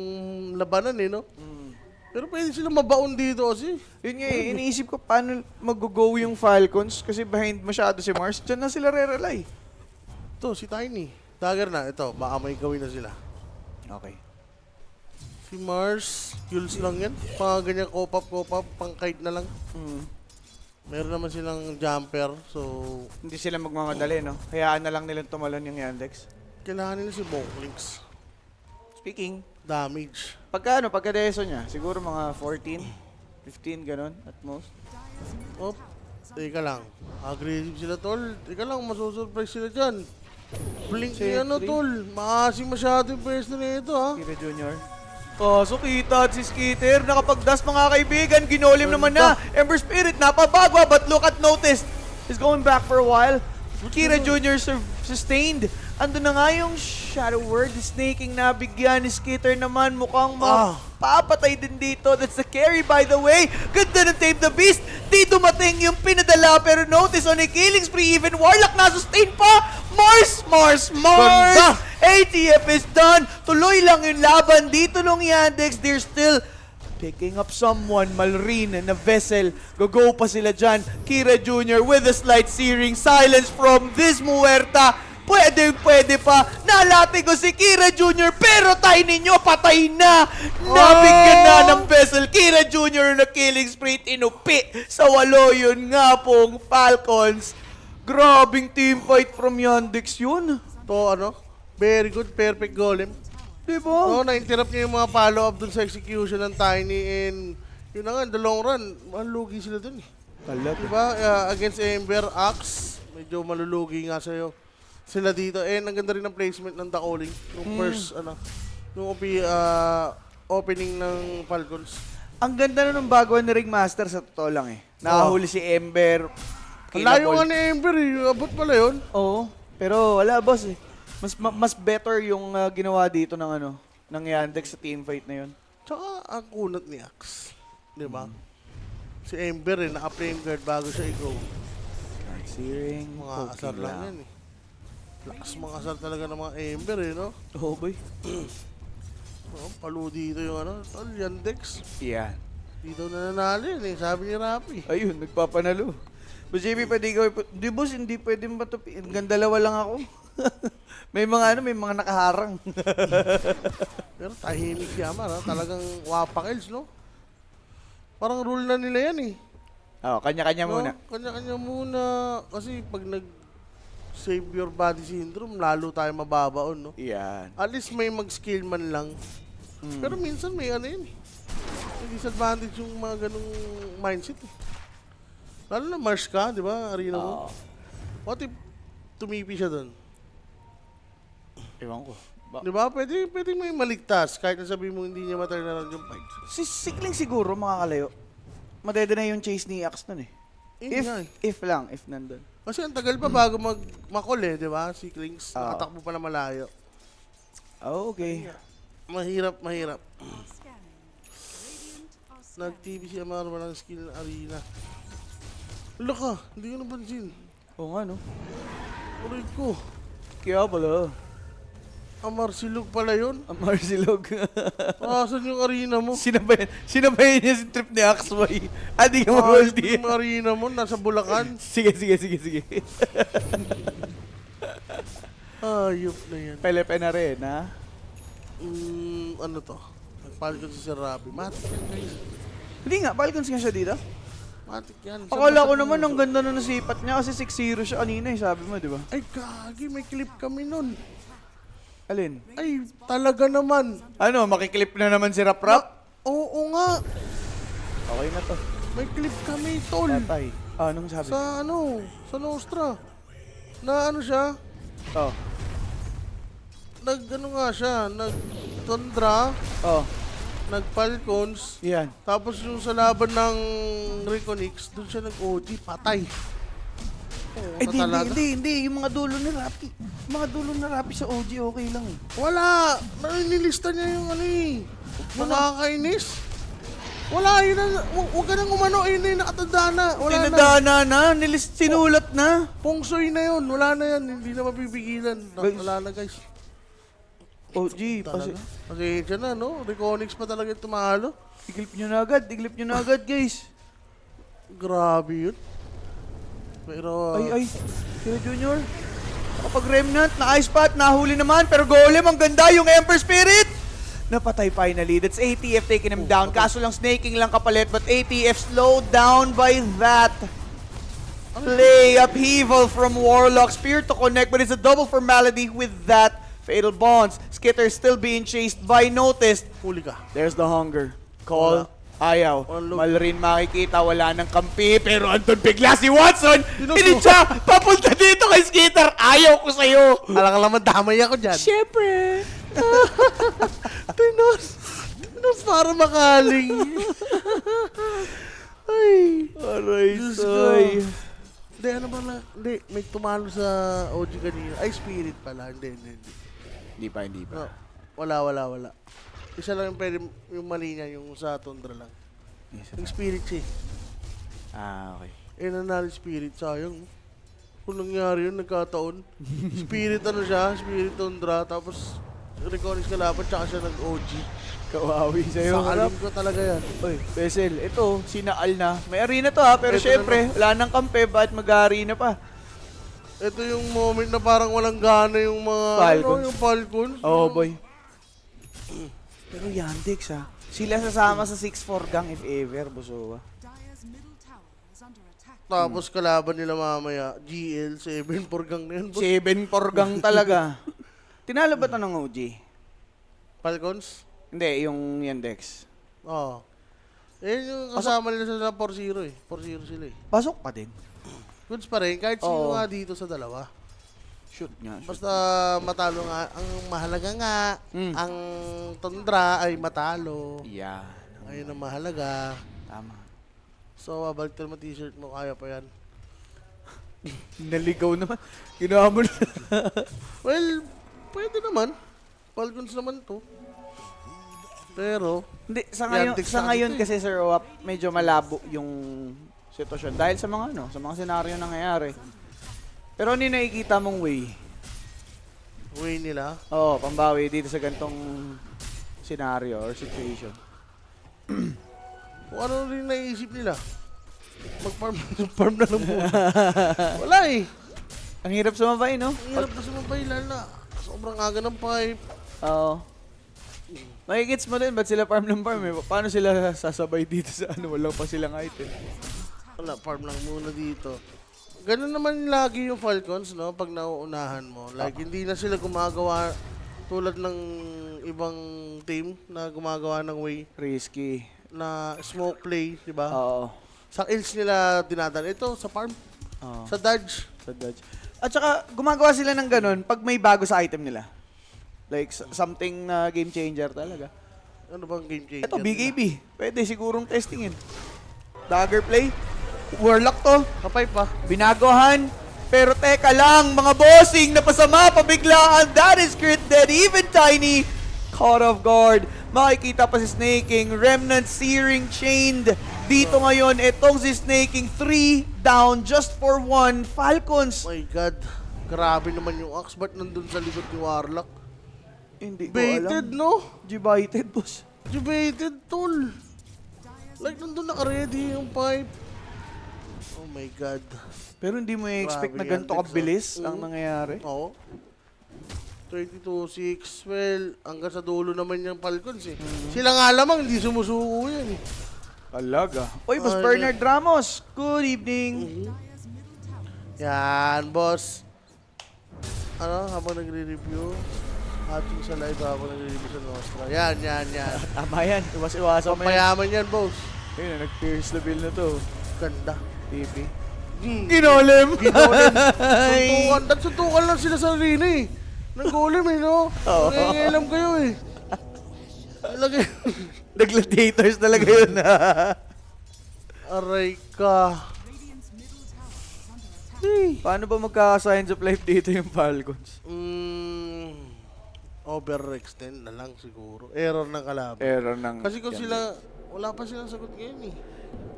labanan eh, no? Pero pwede sila mabaon dito kasi. Yun nga eh, iniisip ko paano mag-go yung Falcons kasi behind masyado si Mars. Diyan na sila re-rely. Ito, si Tiny. Dagger na. Ito, baka may gawin na sila. Okay. Si Mars, kills lang yan. Mga ganyan cop-up, pang-kite na lang. Meron naman silang jumper, so Hindi sila magmamadali, no? Hayaan na lang nilang tumalon yung Yandex. kailangan nila si Bonklinks. Speaking, Damage. pagka-deso niya, siguro mga 14, 15, ganun, at most. Oh, teka lang. Aggressive sila, tol. Teka lang, masusurprise sila dyan. Blink Si ni ano, Three. tol. Maasim masyado yung pwesto na ito, ha? Kira Junior. Kaso kita at si Skitter, nakapag-dash mga kaibigan, ginolim naman na. Ember Spirit, napabagwa, but look at Notice. He's going back for a while. Kira Jr. sustained. Ando na nga yung Shadow Word, snaking nabigyan ni Skitter naman. Mukhang mapapatay din dito. That's the carry by the way. Ganda ng Tame the Beast. Di dumating yung pinadala pero Notice on a killing spree. Even Warlock na-sustain pa. Mars! Ganda! ATF is done. Tuloy lang yung laban dito nung Yandex. They're still picking up someone. Malrin na Vessel. Go pa sila dyan. Kira Jr. with a slight searing silence from this Muerta. Pwede pa. Nalati ko si Kira Jr. pero tayo ninyo patay na. Nabigyan na ng Vessel. Kira Jr. na killing spree. Tinupi sa walo yun nga pong Falcons. Grabing team fight from Yandex yun. To, ano? Very good, perfect golem. Diba? Oo, na-interrupt niya yung mga follow-up dun sa execution ng Tiny and yun na nga, in the long run, malulugi sila dun eh. Talaga. Diba? Against Ember, Axe, medyo malulugi nga sa'yo. Sila dito. And ang ganda rin ng placement ng Dakoling. Nung first, nung opening ng Falcons. Ang ganda na ng bago ni Ringmaster sa totoo lang eh. Nakahuli si Ember. Ang layo killable. nga ni Ember eh. Abot pala yun. Oo. Pero wala boss eh. Mas better yung ginawa dito ng ng Yandex sa team fight na yun. Tsaka ang kunat ni Axe. Diba? Si Ember eh, naka-flame guard bago siya i-go. Searing. Mga asar lang yan eh. Lakas mga asar talaga ng mga Ember eh, no? Oh boy. Oh, palo dito yung tol, Yandex. Yan. Dito na nanalo yun eh, sabi ni Rapi. Ayun, nagpapanalo. Boss JP, pwede ikaw, di boss, hindi pwede matupi. Hanggang dalawa lang ako. May mga may mga nakaharang. Pero tahimik Yamar, ha? Talagang wapakils, no? Parang rule na nila yan, eh. Oh, kanya-kanya No? muna. Kanya-kanya muna. Kasi pag nag-save your body syndrome, lalo tayo mababaon, no? Yan. At least may mag-skill man lang. Pero minsan may ano yun, eh. May disadvantage yung mga ganung mindset, eh. Lalo na Marsh ka, di ba? Arena mo. Oo. What if tumipi siya doon? Ewan ko. Di ba? Pwede may maligtas kahit na sabihin mo hindi niya ma-turn around yung fight. Si Sikling siguro makakalayo. Madede na yung chase ni Axe nun eh. Yun nga, eh. If nandun. Kasi ang tagal pa bago makol eh, di ba? Si Klings, Oo. nakatakbo pa na malayo. Oh, okay. Mahirap. Nag-TV si Amar, walang skill na arena. Wala ka, hindi ko napansin. Oo nga no. Uray ko. Kaya pala. Amar Silog pala yun. Ang Marsilog. Asan yung arena mo? Sinabayan niya si trip ni Axway. Di ka mag-roll di. Yung arena mo, nasa Bulacan. Sige. Ayop na yan. Pelepe na rin, ha? Ano to? Nagpalit ko si Sir Rabi. Matik yan, guys. Hindi nga, Falcons nga siya dito. Matik yan. Akala ko naman ang ganda na nasipat niya kasi 6-0 siya kanina eh, sabi mo, di ba? Ay, gagi, may clip kami nun. Alin? Ay, talaga naman. Ano, makiklip na naman si Rap Rap? Oo nga. Okay na to. May clip kami, tol. Patay. Anong sabi? Sa Nostra. Na ano siya? Oh. Nag-ano nga siya, nag-Tundra, Oh. nag-Falcons, Yan. tapos yung sa laban ng Reconix, doon siya nag-OG, patay. Oo, Hindi. Yung mga dulo ni Rappi. Yung mga dulo ni Rappi sa OG, okay lang eh. Wala! Nililista niya yung ano eh. Nakakainis. Wala, yun na. Huwag ka nang umano, yun na yung nakatanda na. Wala na. Tinadana na, sinulat na. Pungsoy na yun, wala na yan. Hindi na mapipigilan. Guys. Wala na guys. OG, Talaga. Pasensya na, no? Reconix pa talaga yung tumalo. iglip nyo na agad, guys. Grabe yun. Pero, Ay, Kira Junior. Kapag Remnant, na-ice spot, nahuli naman, pero Golem, ang ganda, yung Emperor Spirit! Napatay finally. That's ATF taking him down. Kaso lang snaking lang kapalit, but ATF slowed down by that. Play upheaval from Warlock. Spear to connect, but it's a double for Malady with that. Fatal Bonds. Skitter still being chased by Noticed. huli ka. There's the hunger. Call. Ayaw. Walang loot. Malrin makikita, wala ng kampi. Pero andun bigla si Watson. Sinuso. Hindi siya papunta dito kay Skitter. Ayaw ko sa'yo. Alang naman damay ako dyan. Siyempre. Tinos para makaling. Ay. Aray, Diyos soy. ko. Hindi, ano ba na? Hindi, may tumalo sa OG kanina. Ay, Spirit pala. Hindi. Hindi pa. No, wala. Isa lang yung pwede, yung mali niya, yung sa Tundra lang. Yung Spirit siya eh. Okay. Nanalo Spirit, sayang. Kung nangyari yun, nagkataon. Spirit ano siya, Spirit Tundra, tapos Reconix kalaban, tsaka siya nag-OG. Kawawi sa'yo. Alam ko talaga yan. Oy, Bessel, ito, sinaal na. May arena to ha, pero Ito syempre, wala nang kampe, bakit mag-arena pa? Ito yung moment na parang walang gana yung mga Falcons. Ano, yung Falcons. Oh, boy. Pero Yandex ha, sila sasama sa 6-4 gang if ever, Busowa. Dire's middle tower is under attack. Tapos kalaban nila mamaya, GL, 7 gang na yan. boss. 7-4 gang talaga. Tinalo ba ito ng OG? Falcons? Hindi, yung Yandex. Oo. Yung kasama nila sa 4-0 eh. 4-0 sila eh. Pasok pa din. Goods pa rin, kahit sino Oo. nga dito sa dalawa. Shoot nga. Shoot. Basta matalo nga, ang mahalaga nga, Mm. ang Tundra ay matalo. Yeah. Ayun ang mahalaga. Tama. So, balik mo t-shirt mo, kaya pa yan. Naligaw naman. Ginawa mo na. Well, pwede naman. Falcons naman to. Pero, Hindi, sa Yandex na ngayon dito eh. kasi Sir Owap, medyo malabo yung sitwasyon. Dahil sa mga sa mga senaryo nangyayari. Pero ano yung nakikita mong way? way nila. Oo, pambawi dito sa gantong senaryo or situation. Kung ano rin naisip nila. Mag-farm na lang muna. Wala eh. Ang hirap sumabay, no? Ang hirap na sumabay, lala. Sobrang aga ng pipe. Oo. Makikits mo din, ba't sila farm ng farm eh? Paano sila sasabay dito sa ano? Walang pa silang item. Wala, farm lang muna dito. Ganun naman lagi yung Falcons, no? Pag nauunahan mo. Like, hindi na sila gumagawa tulad ng ibang team na gumagawa ng way Risky. na smoke play, di ba? Oo. Sa ills nila dinadala. Ito, sa farm. Oo. Sa dodge. Sa dodge. At saka, gumagawa sila ng ganun pag may bago sa item nila. Like, something na game changer talaga. Ano bang game changer? Ito, nila? BKB. Pwede sigurong testingin. Dagger play. Warlock to. Kapay pa. Binagohan. Pero teka lang, mga bossing, napasama pabiglaan. That is crit dead. Even Tiny caught off guard. Makikita pa si Snaking. Remnant searing chained. Dito ngayon, itong si Snaking 3 down just for 1. Falcons. My God. Grabe naman yung axe. Ba't nandun sa likod ni Warlock? Hindi ko Baited, alam. no? Baited, boss. Baited, tol. Like, nandun naka-ready yung pipe. Oh my God. Pero hindi mo i-expect Grabe na yan, ganito Dex, kabilis ah. ang nangyayari. Oo. 22-6. Well, hanggang sa dulo naman yung Falcons eh. Sila nga lamang, hindi sumusuko yan eh. Alaga. Oy, Boss Ay, Bernard Ramos. Good evening. Dire's middle tower Yan, boss. Ano, habang nagre-review. Watching sa live habang nagre-review sa Nostra. Yan. Tama yan. Iwas-iwasan mo yan. Pampayaman yan, boss. Ayun, nag-pierce the bill na to. Ganda. TV. Hmm. Ginolim. Ginolim. Suntukan lang sila sa arena eh. Nang golem eh, no? Oo. Nangingilam kayo eh. Lagi. Nag-gladiators talaga yun. Aray ka. Radiant's middle tower is under attack. Paano ba magkaka-signs of life dito yung Falcons? Overextend na lang siguro. Error ng kalaban. Error ng... Kasi kung sila, wala pa silang sagot ngayon eh.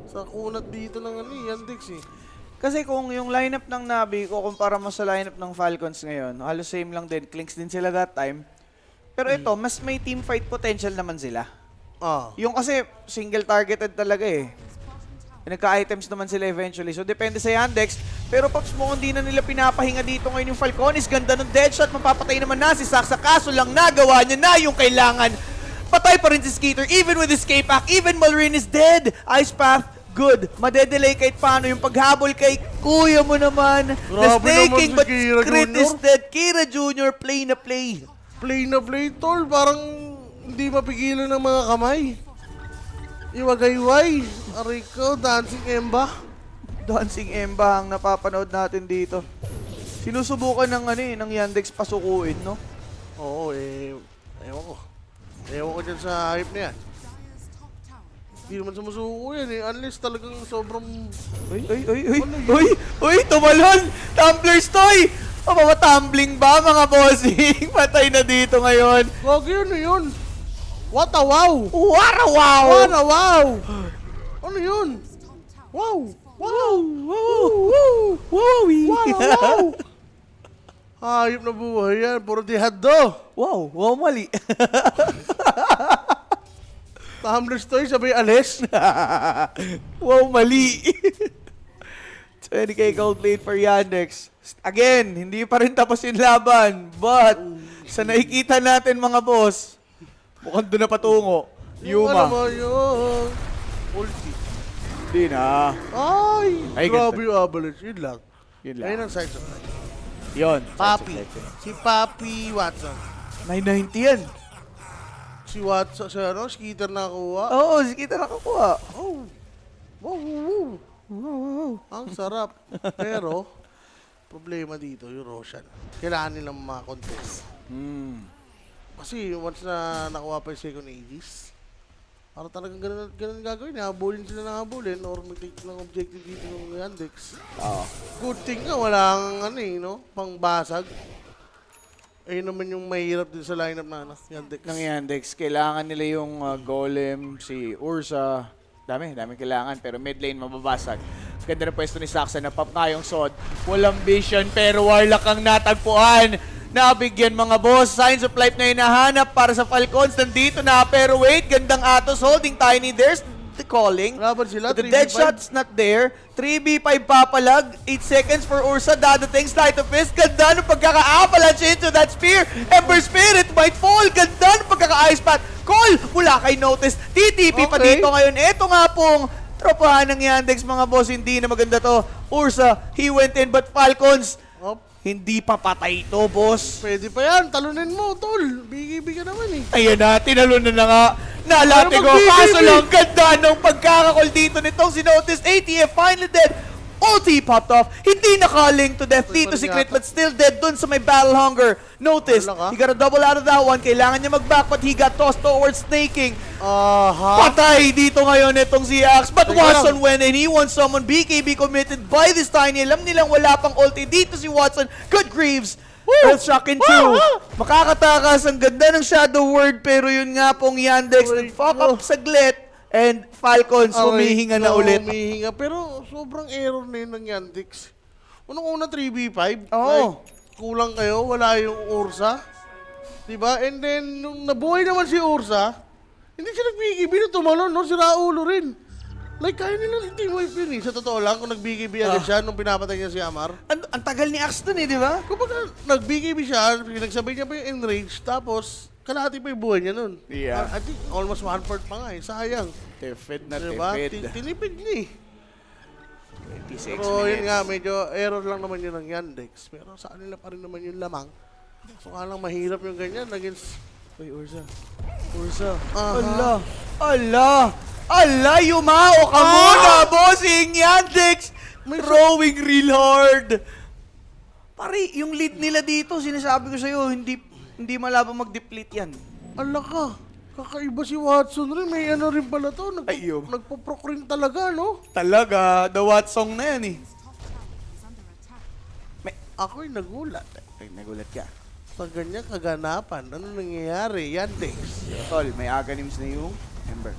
Sa kunat dito ng ano eh, Yandex eh. Kasi kung yung lineup ng Navi ko kumpara mo sa lineup ng Falcons ngayon, halos same lang din. Clinks din sila that time. Pero ito, mas may team fight potential naman sila. Ah. Yung kasi single targeted talaga eh. Nagka-items naman sila eventually. So depende sa Yandex. Pero Pops mo, hindi na nila pinapahinga dito ngayon yung Falconis. Ganda ng deadshot. Mapapatay naman na si Saksa. Kaso lang nagawa niya na yung kailangan. Patay pa rin si Skeeter. Even with escape pack. Even Malrin is dead. Ice Path, good. Madedelay kahit paano yung paghabol kay kuya mo naman. The Grabe snaking naman si but Kira crit Jr. is dead. Kira Jr. play na play. Play na play, tol. Parang hindi mapigilan ng mga kamay. Iwagayway. Aray ko, dancing Emba. Dancing Emba ang napapanood natin dito. Sinusubukan ng ano eh, ng Yandex pasukuin, no? Oo, ewan ko. Ewan ko dyan sa hype na yan. Dire's top tower is Hindi naman sumusuko yan eh. Unless talagang sobrang... Uy, uy, tumalon! Tumblers toy! Tumbling ba mga bossing? Patay na dito ngayon. Wag yun na yun. What a wow! Warawaw! What a wow! Ano yun? top tower. Wow! Wow! Wow! Wow! Wowie! Wow! Hayop na buhay yan. Puro dihado. Wow! Wow, mali. Tumbler's toy, sabay alis. Wow, mali. 20k gold lead for Yandex. Again, hindi pa rin tapos yung laban. But, sa nakikita natin mga boss, mukhang doon na patungo. Yung Yuma. ano mo, yung... Ulti. Hindi na. Ay, Grabe ganda. yung avalanche. Yun lang. Yun lang. Ayun ang side of life. Yun. Papi. Si Papi Watson. 990 yan. Si Watson, si ano, Skeeter nakakuha. Oo, si kita nakakuha. Oh. Wow, wow, wow. Ang sarap. Pero, problema dito, yung Roshan. Kailangan nilang ma-contest. Kasi once na nakuha pa yung second Aegis, parang talagang ganun gagawin. Habulin sila ng habulin or mag-take ng objective dito ng Yandex. Oo. Good thing nga, walang ano eh, no? Pangbasag. Ayun naman yung mahirap din sa lineup na Yandex. Ng Yandex, kailangan nila yung Golem, si Ursa. Dami kailangan. Pero mid lane mababasag. Ganda na pwesto ni Saksa. Napap nga yung sword. Walang vision pero Warlock ang natagpuan. Nabigyan mga boss. Signs of life na hinahanap para sa Falcons. Nandito na pero wait. Gandang Atos holding Tiny. There's the calling. Laban sila, But the 3v5. dead shot's not there. 3v5 papalag. 8 seconds for Ursa. Dadating Sleight of Fist. Ganda ng pagkaka-avalanche into that spear. Ember Spirit might fall. Ganda ng pagkaka-ice path. Call mula kay Notice. TTP pa Okay. dito ngayon. Ito nga pong tropahan ng Yandex, mga boss. Hindi na maganda to. Ursa, he went in, but Falcons, Op, hindi pa patay to, boss. pwede pa yan. Talunin mo, tol. Bigi-bigi ka naman eh. Ayan na, tinalo na nga. Nalate Pero ko. mag-BKB. Kaso lang, ganda ng pagkakakol dito nitong si Notice. ATF finally dead. Ulti popped off. Hindi nakaling to death. Ay, Tito parang Secret, yata. but still dead dun sa may battle hunger. Notice, Wala ka. he got a double out of that one. Kailangan niya mag-back, but he got tossed towards snaking. Aha. Patay dito ngayon itong si Axe. But Teka Watson lang. went and he wants someone. BKB committed by this Tiny. Alam nilang wala pang ulti. Dito si Watson. Good Greaves. Earthshock in 2. Makakatakas. Ang ganda ng Shadow Word. Pero yun nga pong Yandex. Aray Nag-fuck ko. up saglit. And Falcons humihinga na ulit. Humihinga. Pero sobrang error na yun ng Yandex. Unang-una 3v5. Oo. Like, kulang kayo. Wala yung Ursa. Diba? And then, nung nabuhay naman si Ursa, hindi siya nag-BKB na tumalon, no? Sira ulo rin. Like, kaya nilang team wipe yun eh. Sa totoo lang, kung nag-BKB agad siya nung pinapatay niya si Amar. Ang tagal ni Axe dun eh, di ba? Kapag nag-BKB siya, pinagsabay niya pa yung enrage, tapos kalahati pa yung buhay niya nun. Yeah. I think almost 1/4 pa nga eh. Sayang. Tefed na Diba? tefed. Tinipid niya eh. 26 Pero yun nga, minutes. medyo error lang naman yun ng Yandex. Pero sa kanila pa rin naman yung lamang. So kaya lang mahirap yung ganyan against... Uy, Ursa. Ursa. Aha. Ala. Ala. Ala, yumao ka muna, bossing Yandex. May- Throwing real hard. Pare, yung lead nila dito, sinasabi ko sa'yo, hindi malabang mag-deplete yan. Ala ka, kakaiba si Watson rin. May ano rin pala to. Ayun. Nagpo-proc rin talaga, no? Talaga, the Watsong na yan eh. Top tower is under attack. Ako'y nagulat. Ay, nagulat ka. Sa ganyan kaganapan, ano nangyayari? Yandex. Tol, may agonims na yung Ember.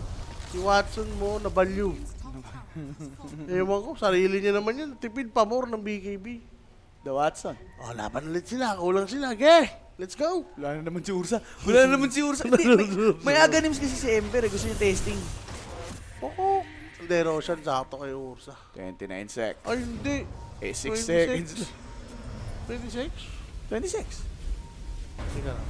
Si Watson mo, nabalyo. Top tower is falling. Ewan ko, sarili niya naman yun. Tipid pa more ng BKB. The Watson. Oh, laban ulit sila. Kulang sila. Ge! Let's go! Wala na naman si Ursa. Wala na naman si Ursa. Hindi, may agonims kasi si Ember eh. Gusto niya testing. Oo. Hindi, Roshan, sakto kay Ursa. 29 sec. Ay, hindi. Eh, 6 26. seconds. 26? 26. Teka lang.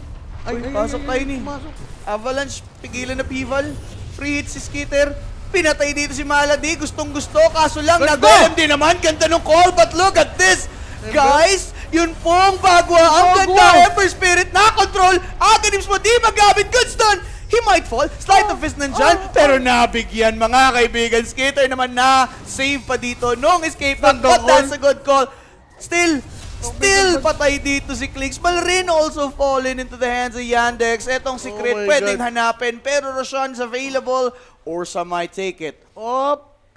Uy, pasok tayo ni. Pumasok. Avalanche, pigilan na Pival. Free hit si Skitter. Pinatay dito si Malady. Gustong gusto. Kaso lang, Ganda! nag-alam din naman. Ganda ng call. But look at this. Guys, yun pong bagwa. Ang Bagwa. ganda. Ember Spirit na control. Agonims mo di magamit. Good stun. He might fall. Sleight of Fist nandyan. Pero nabigyan mga kaibigan. Skitter naman na save pa dito nung escape. But Ganda that's call. a good call. Still patay dito si Clicks. Balrin also fallen into the hands of Yandex. Etong secret my pwedeng God. hanapin. Pero Roshan's available. Ursa might take it.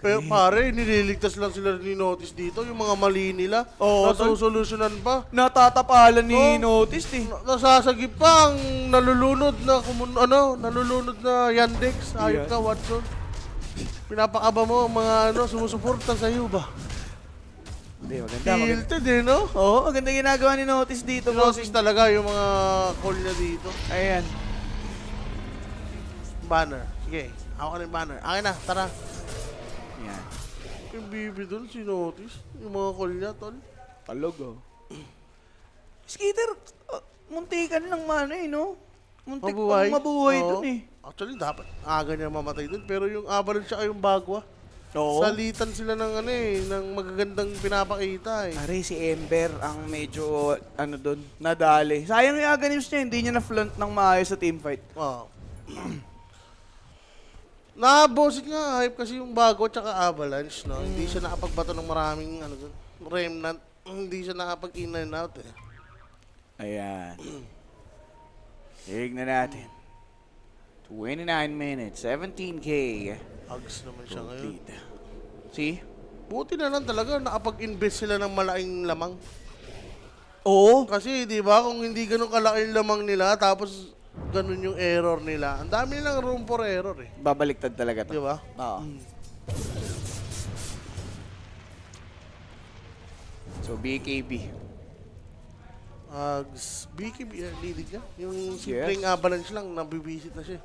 Pero pare, nililigtas lang sila ni Notice dito. Yung mga mali nila. Oo, Nasusolusyonan pa. Natatapalan ni Oh. Notice eh. Nasasagip pa ang nalulunod na nalulunod na Yandex. Ayop Yeah. ka, Watson. Pinapakaba mo ang mga sumusuporta sa iyo ba? Hindi, maganda. Tilted eh, no? Oo, maganda ginagawa ni Notice dito, boss. Notice talaga yung mga call niya dito. Ayan. Banner. Sige, ako na yung banner. Akin na, tara. Yan. Yung bibi doon, si Notice. Yung mga call niya, tol. Talog, oh. Skitter, muntikan lang mano eh, no? Muntik pang mabuhay Oo. dun eh. Actually, dapat aga niya mamatay dun. Pero yung Avalanche tsaka yung Bagwa, Oo. salitan sila ng ng magagandang pinapakita eh. Pare, si Ember ang medyo, dun, nadali. Sayang yung agonims niya, hindi niya na-flaunt ng maayos sa teamfight. Oo. Nabosit nga, hype kasi yung Bagwa tsaka Avalanche, no? Hindi siya nakapagbato ng maraming, remnant. Hindi siya nakapag-in and out eh. Ayan. Tignan natin. 29 minutes, 17K. Hugs naman siya ngayon. Complete. See? Buti na lang talaga, nakapag-invest sila ng malaking lamang. Oo. Kasi, di ba, kung hindi ganun kalaki yung lamang nila, tapos ganun yung error nila, ang dami nilang room for error eh. Babaliktad talaga to. Di ba? Oo. So, BKB. BKB, leading niya. Yung simpleng Avalanche lang, nabibisit na siya.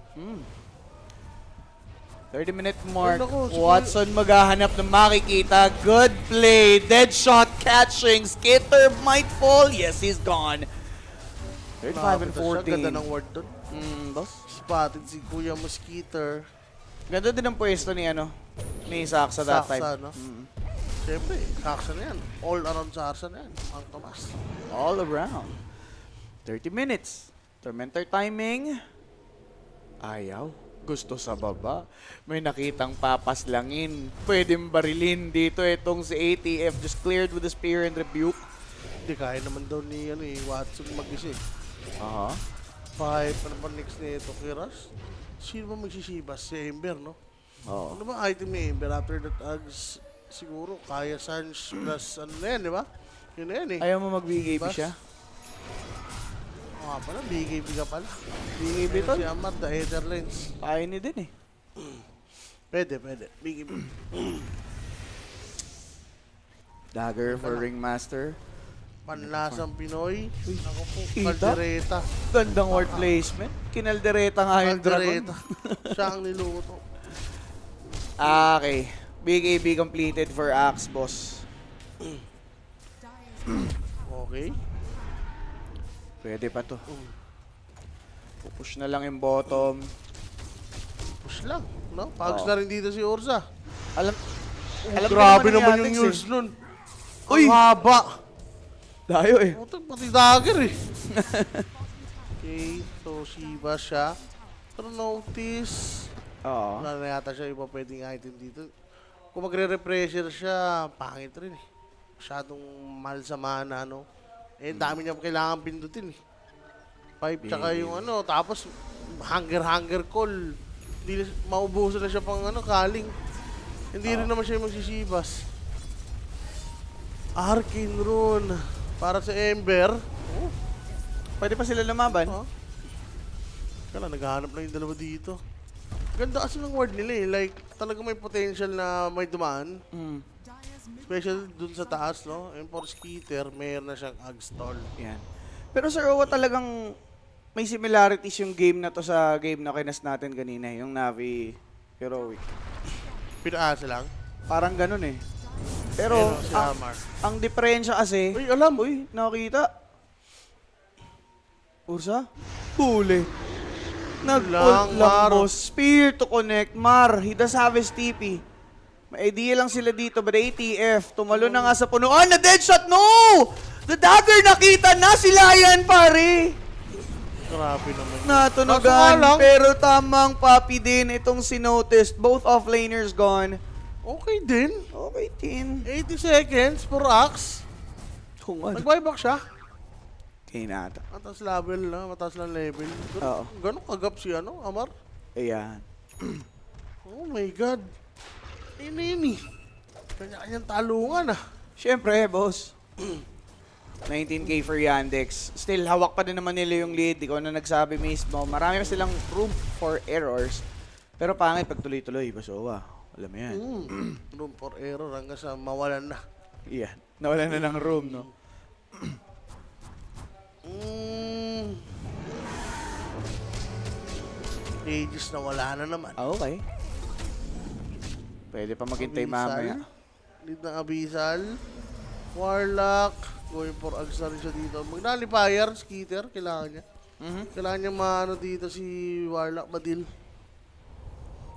30-minute mark. Ay, naku, si Watson maghahanap ng makikita. Good play. Dead shot catching. Skitter might fall. Yes, he's gone. 35 and 14. Ganda ng word doon. Boss. Spotted si Kuya Mosquiter. Ganda din ang pwesto ni ni Saksa that time. Saksa, no? Siyempre, Saksa na yan. All around Saksa na yan. Ang Tomas. All around. 30 minutes. Tormentor timing. Ayaw. Gusto sa baba. May nakitang papaslangin. Pwedeng barilin dito itong si ATF. Just cleared with the spear and rebuke. Hindi, kaya naman daw ni Watson mag-isip. Aha. 5, ano ba next nito? Kiras? Sino ba magsisibas? Si Ember, no? Oo. Ano ba item ni Ember? After that, Ags, siguro, kaya Sanch plus ano na yan, di ba? Yun na yan eh. Ayaw mo mag-BKB Bas? siya? Oo nga pala, BKB ka pala. BKB Ayun to? si Amat, the Etherlens. Kaya ni din eh. Pwede. BKB. Dagger for Ringmaster. Panlasang Pinoy. Ako po, Ita? kaldereta. Gandang word placement. Kinaldereta nga yung dragon. Kaldereta. Siya ang niluto. Okay. BKB completed for Axe, boss. Okay. Pwede pa to. Pupush na lang yung bottom. Push lang, no? Pags Oo. na rin dito si Ursa. Alam Grabe ko naman Yandex yung use nun. Uy! Ang haba. Dayo eh. Putak, pati dagger eh. Okay, so Shiba siya. Pero notice, Oo. wala na yata siya iba pwedeng item dito. Kung magre-repressure siya, pangit rin eh. Masyadong mahal sa mana, no? Eh, dami niya kailangan pindutin eh. 5 tsaka yung tapos hunger call. Hindi na, maubusan na siya pang kaling. Hindi rin naman siya magsisibas. Arcane Rune. Para sa Ember. Oh, Pwede pa sila lumaban. kala naghahanap lang yung dalawa dito. Ganda kasi ng word nila eh. Like, talagang may potential na may dumaan. Mm. Special dun sa taas, no? And for Skitter, mayroon na siyang Agstall. Yan. Pero Sir Owa talagang may similarities yung game na to sa game na kinas natin kanina, yung Navi Heroic. Pinaasa lang. Parang ganun eh. Pero Pero si ang, Amar. ang diferensya kasi, Uy, alam! uy, nakita. Ursa? Huli. Nag-ult Lang, lang, Mar. boss. Spear to connect. Mar, he does have his TP. May idea lang sila dito, but ATF, tumalo na nga sa puno. Ah, na-deadshot! No! The dagger nakita na sila yan, pare! Grabe naman. Kaso nga Natunugan, lang. pero tamang papi din itong sinoticed. Both offlaners gone. Okay din. Okay, team. 80 seconds for Axe. Kung ano. Nag-buyback siya. Okay na ata. Mataas level na, mataas lang level. Oo. Ganun kagap si Amar. Ayan. Oh my God. Ini. Kanya-kanyang talungan ah. Siyempre, boss. 19k for Yandex. Still, hawak pa din naman nila yung lead. Ikaw na nagsabi mismo. Marami pa silang room for errors. Pero pangit pag tuloy-tuloy, boss Owa. Alam mo yan. Room for error hanggang sa mawalan na. Yan. Nawalan na ng room, no? Aegis na wala na naman. Okay. Pwede pa maghintay Abyssal. mamaya. Lead ng Abyssal. Warlock. Going for Ags na rin siya dito. Magnalipire, Skitter. Kailangan niya. Kailangan niya maano dito si Warlock. Badil.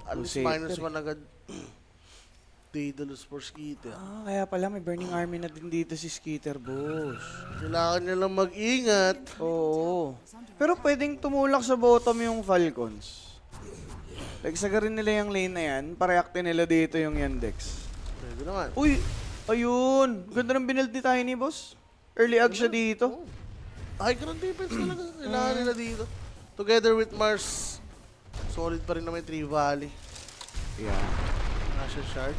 Alis Crusader. -1 agad. Daedalus for Skitter. Ah, kaya pala may Burning Army na din dito si Skitter, boss. Kailangan niya lang mag-ingat. Oo. Pero pwedeng tumulak sa bottom yung Falcons. Like, sagarin nila yung lane na yan, pareactin nila dito yung Yandex. Pwede naman. Uy! Ayun! Ganda ng binuild ni Tiny, boss. Early ag siya dito. High ground defense talaga. Kailangan nila dito. Together with Mars. Solid pa rin naman yung Tree Valley. Yeah. Nasa Shard.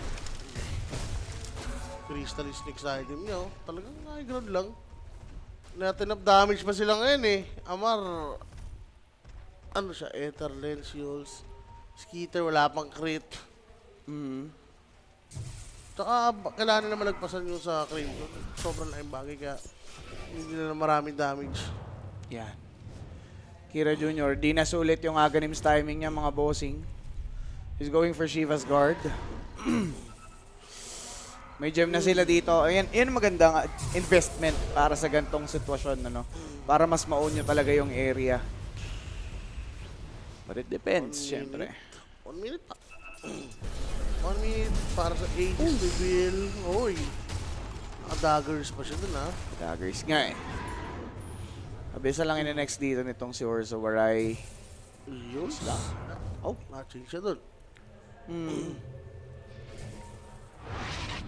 Crystal is next item niya. Oh. Talagang high ground lang. Not enough damage pa sila ngayon eh. Amar. Ano siya? Ether, Lens, Yules. Skitter, wala pang crit. Tsaka kailangan nila malagpasan yung sa Crimson. Sobrang laking bagay kaya hindi nila maraming damage. Yan. Kira Jr., di na sulit yung Aghanims timing niya, mga bossing. He's going for Shiva's guard. May gem na sila dito. Ayan, yan magandang investment para sa gantong sitwasyon, ano? Para mas ma-own nyo talaga yung area. But it depends, syempre. 1 minute pa. 1 minute para sa Aegis reveal. Oy. Daggers pa siya dun, ha? Daggers nga eh. Abisa lang in-next dito nitong si Orzo Waray. Yun. Oh, na-change siya dun.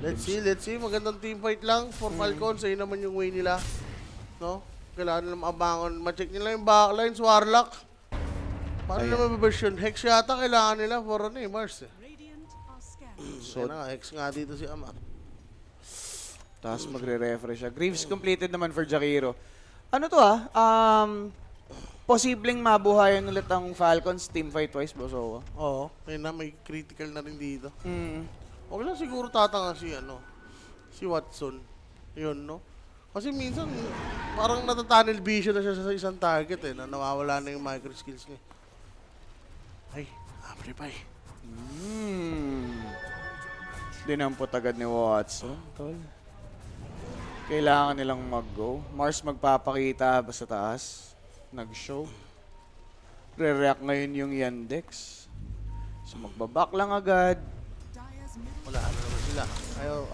Let's see. Magandang team fight lang for Falcons. Ayun naman yung way nila. No? Kailangan nila maabangon. Ma-check nila yung backlines, Warlock. Paano nila mabaversion? Hex yata kailangan nila for ano eh, Mars eh. So, na nga, Hex nga dito si Amar. Tapos magre-refresh siya. Greaves completed naman for Jakiro. Ano to posibleng mabuhayan ulit ang Falcons team fight twice, Bosowa. Oo. Ayun na, may critical na rin dito. Mm. Huwag lang siguro tatanga si Watson. Yun, no? Kasi minsan, parang natatunnel vision na siya sa isang target eh, na nawawala na yung micro skills niya. Ay, Apripay. Dinampot agad ni Watson, tol. Kailangan nilang mag-go. Mars magpapakita ba sa taas? Nag-show. Re-react ngayon yung Yandex. So magbaback lang agad. Wala, ano naman sila.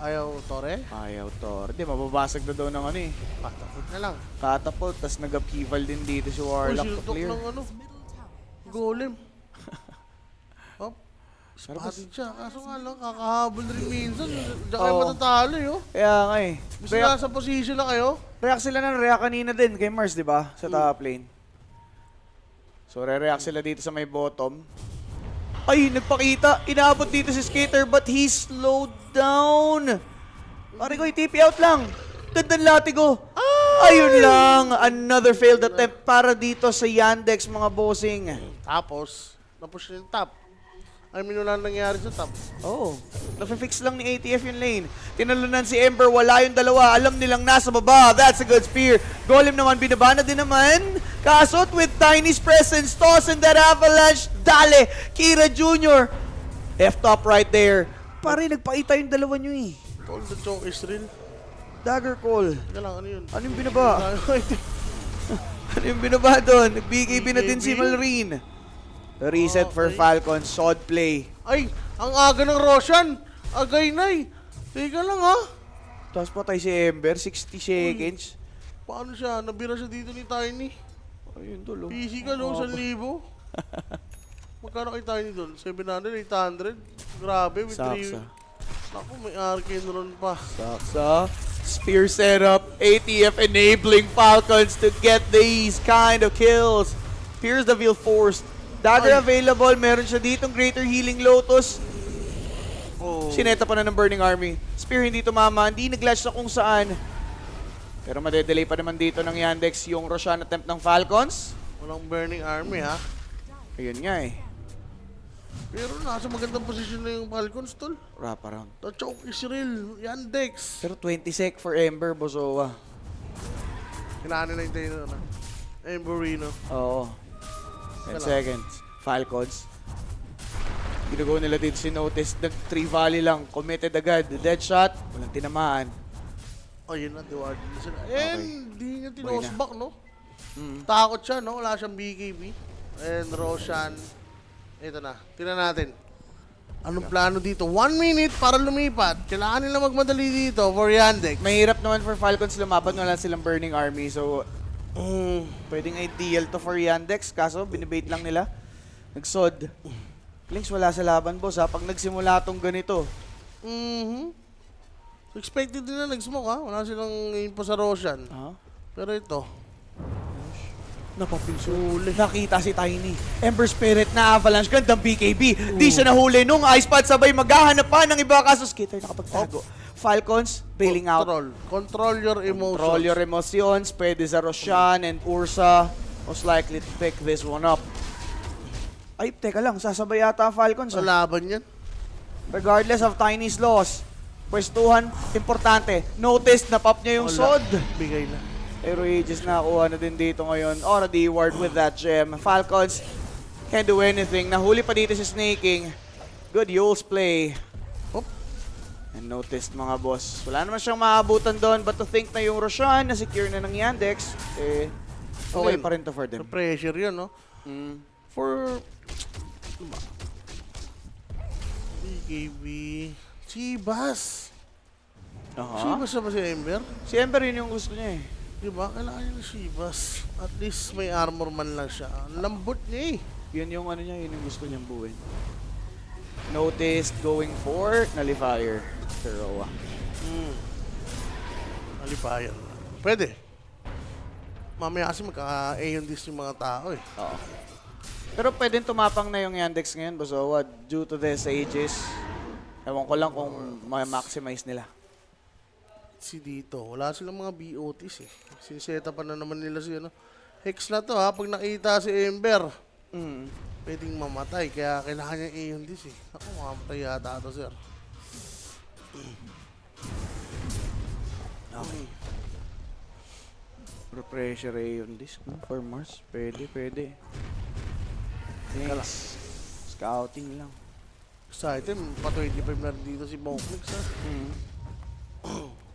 Ayaw, Tore? Ayaw to. Hindi, mababasag na daw ng ano eh. Patapot na lang. Catapult, tas nag-upheaval din dito si Uy, Warlock to sinutok clear. ng ano, golem. Hop. Pero mas- Spotted siya. Kaso nga lang, kakahabol rin minsan. Diyan kayo Oo. matatalo eh, oh. Kaya nga eh. Gusto nasa position na kayo. React sila ng react kanina din kay Mars, di ba? Sa top lane. So, re-react sila dito sa may bottom. Ay, nagpakita. Inaabot dito si Skater but he slowed down. Pare ko, TP out lang. Gandang latigo. Ayun lang. Another failed attempt para dito sa Yandex, mga bossing. Tapos, napush niya yung top. I mean, wala nangyari sa top. Oh, nafe-fix lang ni ATF yung lane. Tinalunan si Ember, wala yung dalawa. Alam nilang nasa baba. That's a good spear. Golem naman, binabana din naman. Kasot with Tiny's presence. Toss and that avalanche. Dale, Kira Jr. F-top right there. Pare, nagpakita yung dalawa nyo eh. Call the choke is real. Dagger call. Teka lang, ano yun? Ano yung binaba? Ano yung binaba doon? Nag-BKB na din si Malrine. Reset for Okay. Falcon. Sod play. Ay, ang aga ng Roshan. Agay na eh. Teka lang ha. Tapos patay si Ember. 60 seconds. Paano siya? Nabira siya dito ni Tiny. Ayun tulo. PC ka no, 1,000. Magkano kay Tiny doon? 700, 800? Grabe, with 3. Saksa. Naku, may Arcane Run pa. Saksa. Spear setup. ATF enabling Falcons to get these kind of kills. Here's the Veil forced. Dagger Ay. available. Meron siya ditong Greater Healing Lotus. Oh. Sineta pa na ng Burning Army. Spear hindi tumama. Hindi nag-latch sa kung saan. Pero madedelay pa naman dito ng Yandex yung Roshan attempt ng Falcons. Walang Burning Army ha. Ayun nga eh. Pero nasa magandang posisyon na yung Falcons tol. Wrap around. The choke is real. Yandex. Pero 20 sec for Ember, Bozowa. Kailangan nila yung tayo na. Emberino. Oo. 10 Wala. seconds. Falcons. Ginagawa nila dito si Notice. Nag-3 volley lang. Committed agad. Dead shot. Walang tinamaan. Oh, yun na. Diwad na sila. Okay. Hindi niya Buhay na. tinosbak, no? Takot siya, no? Wala siyang BKB. And Roshan. Ito na. Tingnan natin. Anong plano dito? 1 minute para lumipat. Kailangan nila magmadali dito for Yandex. Mahirap naman for Falcons lumaban. Wala silang Burning Army. So, pwedeng ideal to for Yandex. Kaso, binibait lang nila. Nagsod. Links, wala sa laban, boss, ha? Pag nagsimula tong ganito. So expected din na nag-smoke, ha? Wala silang info sa Roshan. Ha? Pero ito. Napapinsuli. Nakita si Tiny. Ember Spirit na avalanche. Gandang BKB. Di siya nahuli nung ice pad. Sabay maghahanap pa ng iba. Kaso Skitter nakapagtago. Falcons, bailing out. Control your emotions. Control your emotions. Pwede sa Roshan and Ursa. Most likely to pick this one up. Ay, teka lang. Sasabay yata ang Falcons. Sa ah. laban yan. Regardless of Tiny's loss. Pwestuhan, importante. Notice na pop niya yung Wala. sod. Bigay na. Pero Aegis nakakuha na din dito ngayon. Already ward with that gem. Falcons can't do anything. Nahuli pa dito si Snaking. Good Yules play. Hop. And noticed mga boss. Wala naman siyang maabutan doon. But to think na yung Roshan, na-secure na ng Yandex, okay Again, pa rin to for them. pressure yun, no? Mm. For... Ano ba? BKB... Chivas! Chivas na ba si Ember? Si Ember yun yung gusto niya eh. Diba? Kailangan niya ng Chivas. At least may armor man lang siya. Ang lambot niya eh. Yun yung ano niya, yun yung gusto niyang buuin. Noticed going for Nullifier. Pero Alipayan. Pwede. Mamaya kasi magka-Aeon Disc yung mga tao eh. oo. Pero pwedeng tumapang na yung Yandex ngayon, Bozowa, due to the Aegis. Ewan ko lang kung ma-maximize nila. Si dito, wala silang mga BOTs eh. Siniseta pa na naman nila si ano. Hex na to ha, pag nakita si Ember, Mm. pwedeng mamatay. Kaya kailangan niya Aeon Disc eh. Ako, mamatay yata ito, sir. Okay. Pero pressure yun disc for Mars. Pwede. Thanks. Scouting lang. Sa item, pa 25 na rin dito si Bonklix ha. Mm.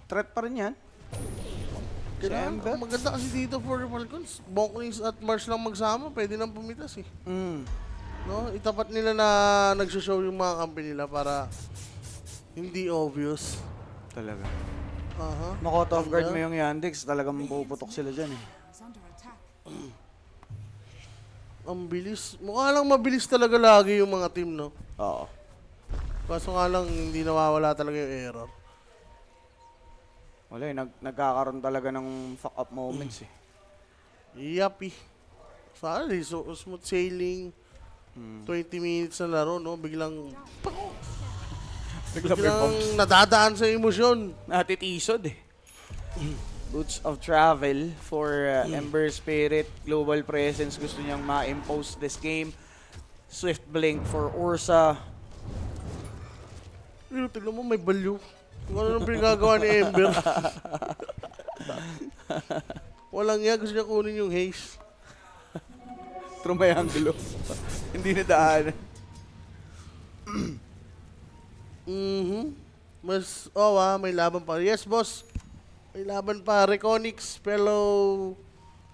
Threat pa rin yan. Kailangan, Ember? maganda kasi dito for Falcons. Bonklix at Mars lang magsama, pwede nang pumitas eh. Mm. No, itapat nila na nagsho-show yung mga kampi nila para hindi obvious. Talaga. Aha. Makota off guard mo yung Yandex, talagang puputok sila dyan eh. Is under attack. Ang bilis. Mukha lang mabilis talaga lagi yung mga team, no? Oo. Kaso nga lang, hindi nawawala talaga yung error. Wala eh, nagkakaroon talaga ng fuck up moments eh. Yappy. Sorry, so smooth sailing. 20 minutes na laro, no? Biglang nadadaan sa emosyon. Natitisod eh. Boots of Travel for Ember Spirit. Global Presence gusto niyang ma-impose this game. Swift Blink for Ursa. Pero tignan mo, may balyo. Kung ano nang pinagagawa ni Ember. Walang yan, gusto niya kunin yung haze. Triangulo. Hindi na daan. Mas, may laban pa. Yes, boss. May laban pa. Reconyx,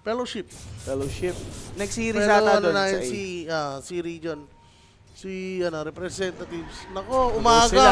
Fellowship. Fellowship. Next series Pero ata ano doon na sa yun, A. si Region. Si, representatives. Nako, Sila. umaga.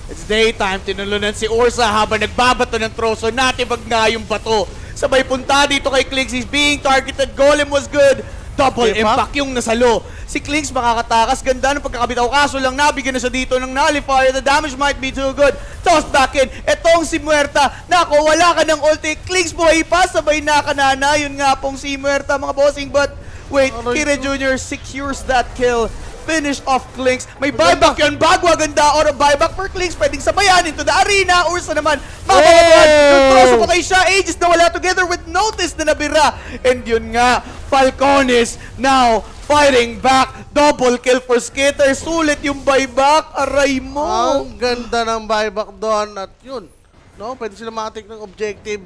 It's daytime. Tinulunan si Ursa habang nagbabato ng troso. Natibag nga yung bato. Sabay punta dito kay Clinks. He's being targeted. Golem was good. Double Impact? impact yung nasalo. Si Clinks makakatakas. Ganda ng pagkakabitaw. Kaso lang nabigyan na siya dito ng nullifier. The damage might be too good. Toss back in. Etong si Muerta. Nako, wala ka ng ulti. Clinks buhay pa. Sabay nakanana. Yun nga pong si Muerta mga bossing. But wait, Aray Kira ko. Jr. secures that kill. Finish off Clinks. May buyback yun. Bagwa ganda. Or a buyback for Clinks. Pwedeng sabayan into the arena. Ursa naman. Mapapatuan. Yung troso patay siya. Aegis na wala together with Notice na nabira. And yun nga. Falcones now fighting back. Double kill for Skitter. Sulit yung buyback. Aray mo. Ang ganda ng buyback doon. At yun, no, pwede sila makatik ng objective.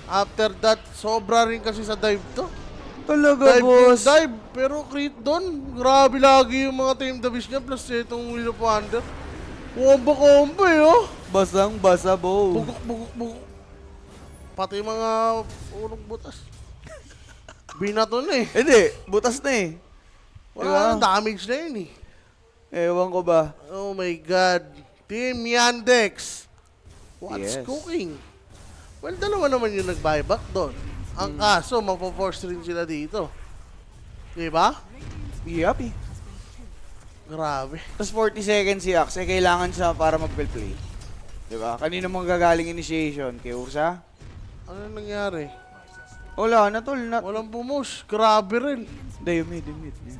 After that, sobra rin kasi sa dive to. Talaga, Dive, boss. dive. Pero crit doon, grabe lagi yung mga team division niya. Plus itong Wheel of Wonder. Combo eh, oh. Basang basa, bo. Bugok. Pati yung mga urong butas. Binato na eh. Hindi. Butas na eh. Wala nang damage na yun eh. Ewan ko ba. Oh my God. Team Yandex. What's Yes. cooking? Well, dalawa naman yung nag-buyback doon. Ang kaso, mapo-force rin sila dito. Diba? Yuppie. Grabe. Tapos 40 seconds si Axe, kailangan siya para mag-well play. Diba? Kanino mong gagaling initiation? Kay Ursa? Ano nangyari? Wala na tol. Walang pumush. Grabe rin. Hindi, yung mid. Yeah.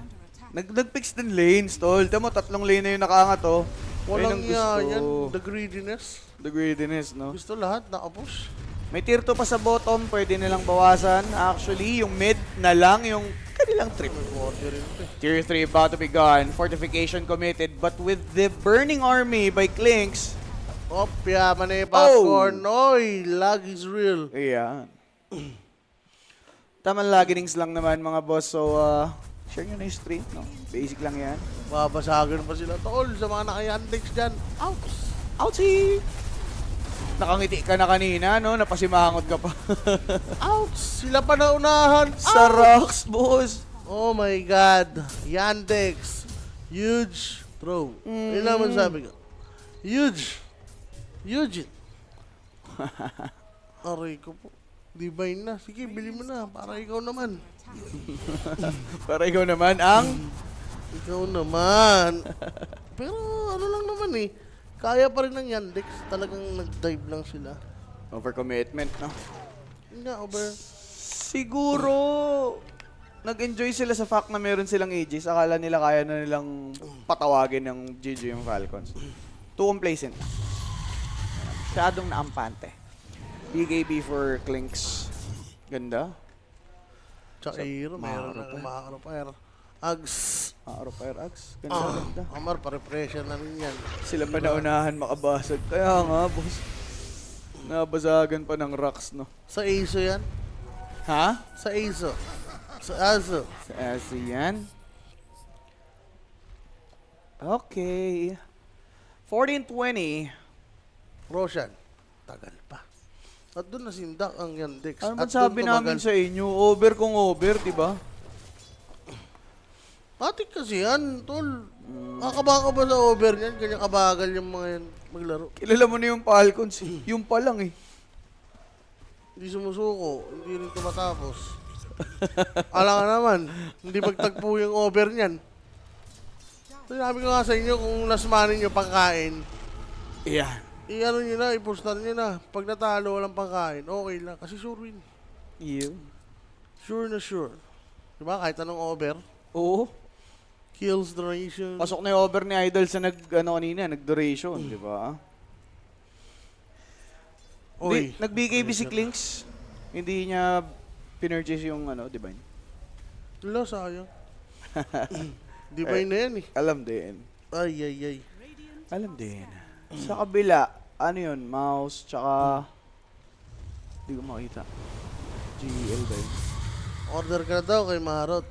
Nag-fix din lanes, tol. Tama, 3 lane na yung nakaangat, oh. Walang Ayun ang yan. gusto. The greediness. The greediness, no? Gusto lahat nakapush. May tier 2 pa sa bottom, pwede nilang bawasan. Actually, yung mid na lang yung kanilang trip. Order rin ito eh. Tier 3 about to be gone. Fortification committed. But with the burning army by Clinks, Opya, manay popcorn. Oy, lag is real. ayan. Tamang laginings lang naman mga boss. So, Share nyo na yung strength, no? Basic lang yan. Babasagan pa sila, tol, sa mga naka-Yandex dyan. Ouch! Ouchie! Nakangiti ka na kanina, no? Napasimangot ka pa. Ouch! Sila pa naunahan. Sa rocks, boss. Oh my God. Yandex. Huge throw. Yun naman sabi ko. Huge. Huge. Aray ko po. Divine na. Sige, bili mo na. Para ikaw naman. Para ikaw naman ang... Ikaw naman. Pero ano lang naman eh. Kaya pa rin ng Yandex. Talagang nag-dive lang sila. Overcommitment, no? Hindi nga, over. Siguro, nag-enjoy sila sa fact na meron silang Aegis. Akala nila kaya na nilang patawagin ng GG yung Falcons. Too complacent. Masyadong naampante. BKB for Clinks. Ganda. Tsaka Aero, meron na makaka-repair. Ags. Fire Axe. Ganda, ganda. Amar, pare-pressure na rin yan. Sila pa naunahan makabasag. Kaya nga, boss. Nabasagan pa ng rocks, no? Sa ASO yan? Ha? Sa ASO. Sa ASO. Sa ASEAN. Okay. 14-20. Roshan. Tagal pa. At doon nasindak ang Yandex. Ano man At sabi doon namin tumagal. sa inyo? Over kung over, di ba? Matik kasi yan, tol. Kakabaka ba sa over niyan? Ganyan kabagal yung mga yan maglaro. Kilala mo na yung Falcons. Yung pa lang eh. Hindi sumusuko. Hindi rin tumatapos. Alam ka naman, hindi magtagpo yung over niyan. Sinabi ko nga sa inyo, kung nasmanin nyo pangkain, Yeah. i-ano nyo na, i-postan nyo na. Pag natalo, walang pangkain, okay lang. Kasi sure win. You? Sure na sure. Diba? Kahit anong over, Oo. kills, duration. Pasok na yung over ni Idol sa nag-duration, di ba? Oy. Nag-BKB si Clinks. Hindi niya pinurchase yung Divine. Wala, sayang. Divine na yan eh. Alam din. Ay, ay, ay. Alam din. Sa kabila, ano yun? Mouse, tsaka... Hindi ko makita. GL ba yun? Order ka na daw kay Marot.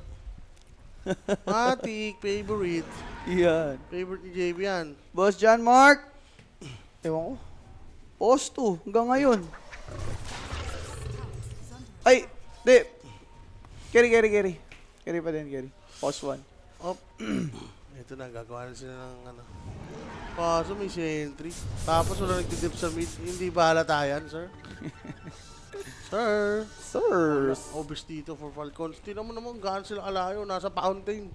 Matik, favorite. Yan. Favorite ni JB yan. Boss John Mark! Ewan ko. Post 2, hanggang ngayon. Ay, di. Carry. Carry pa din, carry. Post 1. Op. Ito na, gagawa na sila ng Kaso may sentry. Tapos wala nagtitip sa mid. Hindi ba halata yan, sir? Sir. Sir. Obvious dito for Falcons. Tingnan mo naman, gaan sila kalayo. Nasa fountain.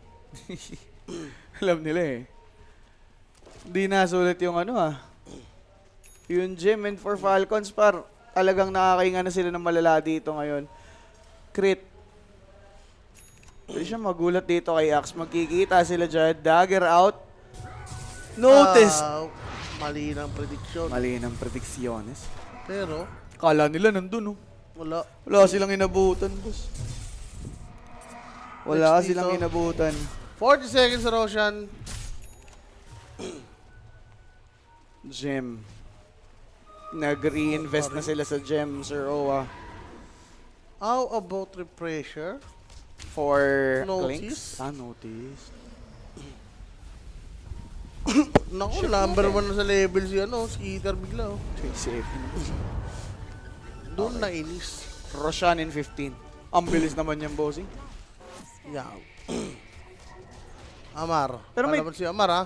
Alam nila eh. Hindi nasulit yung yung gem and for Falcons par. Talagang nakakainga na sila ng malala dito ngayon. Crit. Pwede siya magulat dito kay Axe. Magkikita sila dyan. Dagger out. Notice. Mali ng prediction. Mali ng predicciones. Pero, Kala nila nandun, oh. wala. Wala silang inabutan, boss. Wala Next silang dito. inabutan. 40 seconds, Roshan. Gem. Nag-reinvest na sila sa gem, Sir Owa. How about repressure? For Notice? Clinks. Notice. Naku, number 1 na sa level si Iter bigla. 27. Doon na inis. Roshan in 15. Ang bilis naman yung bossing. Yeah. Amar. Pero may- Alam mo si Amar, ha?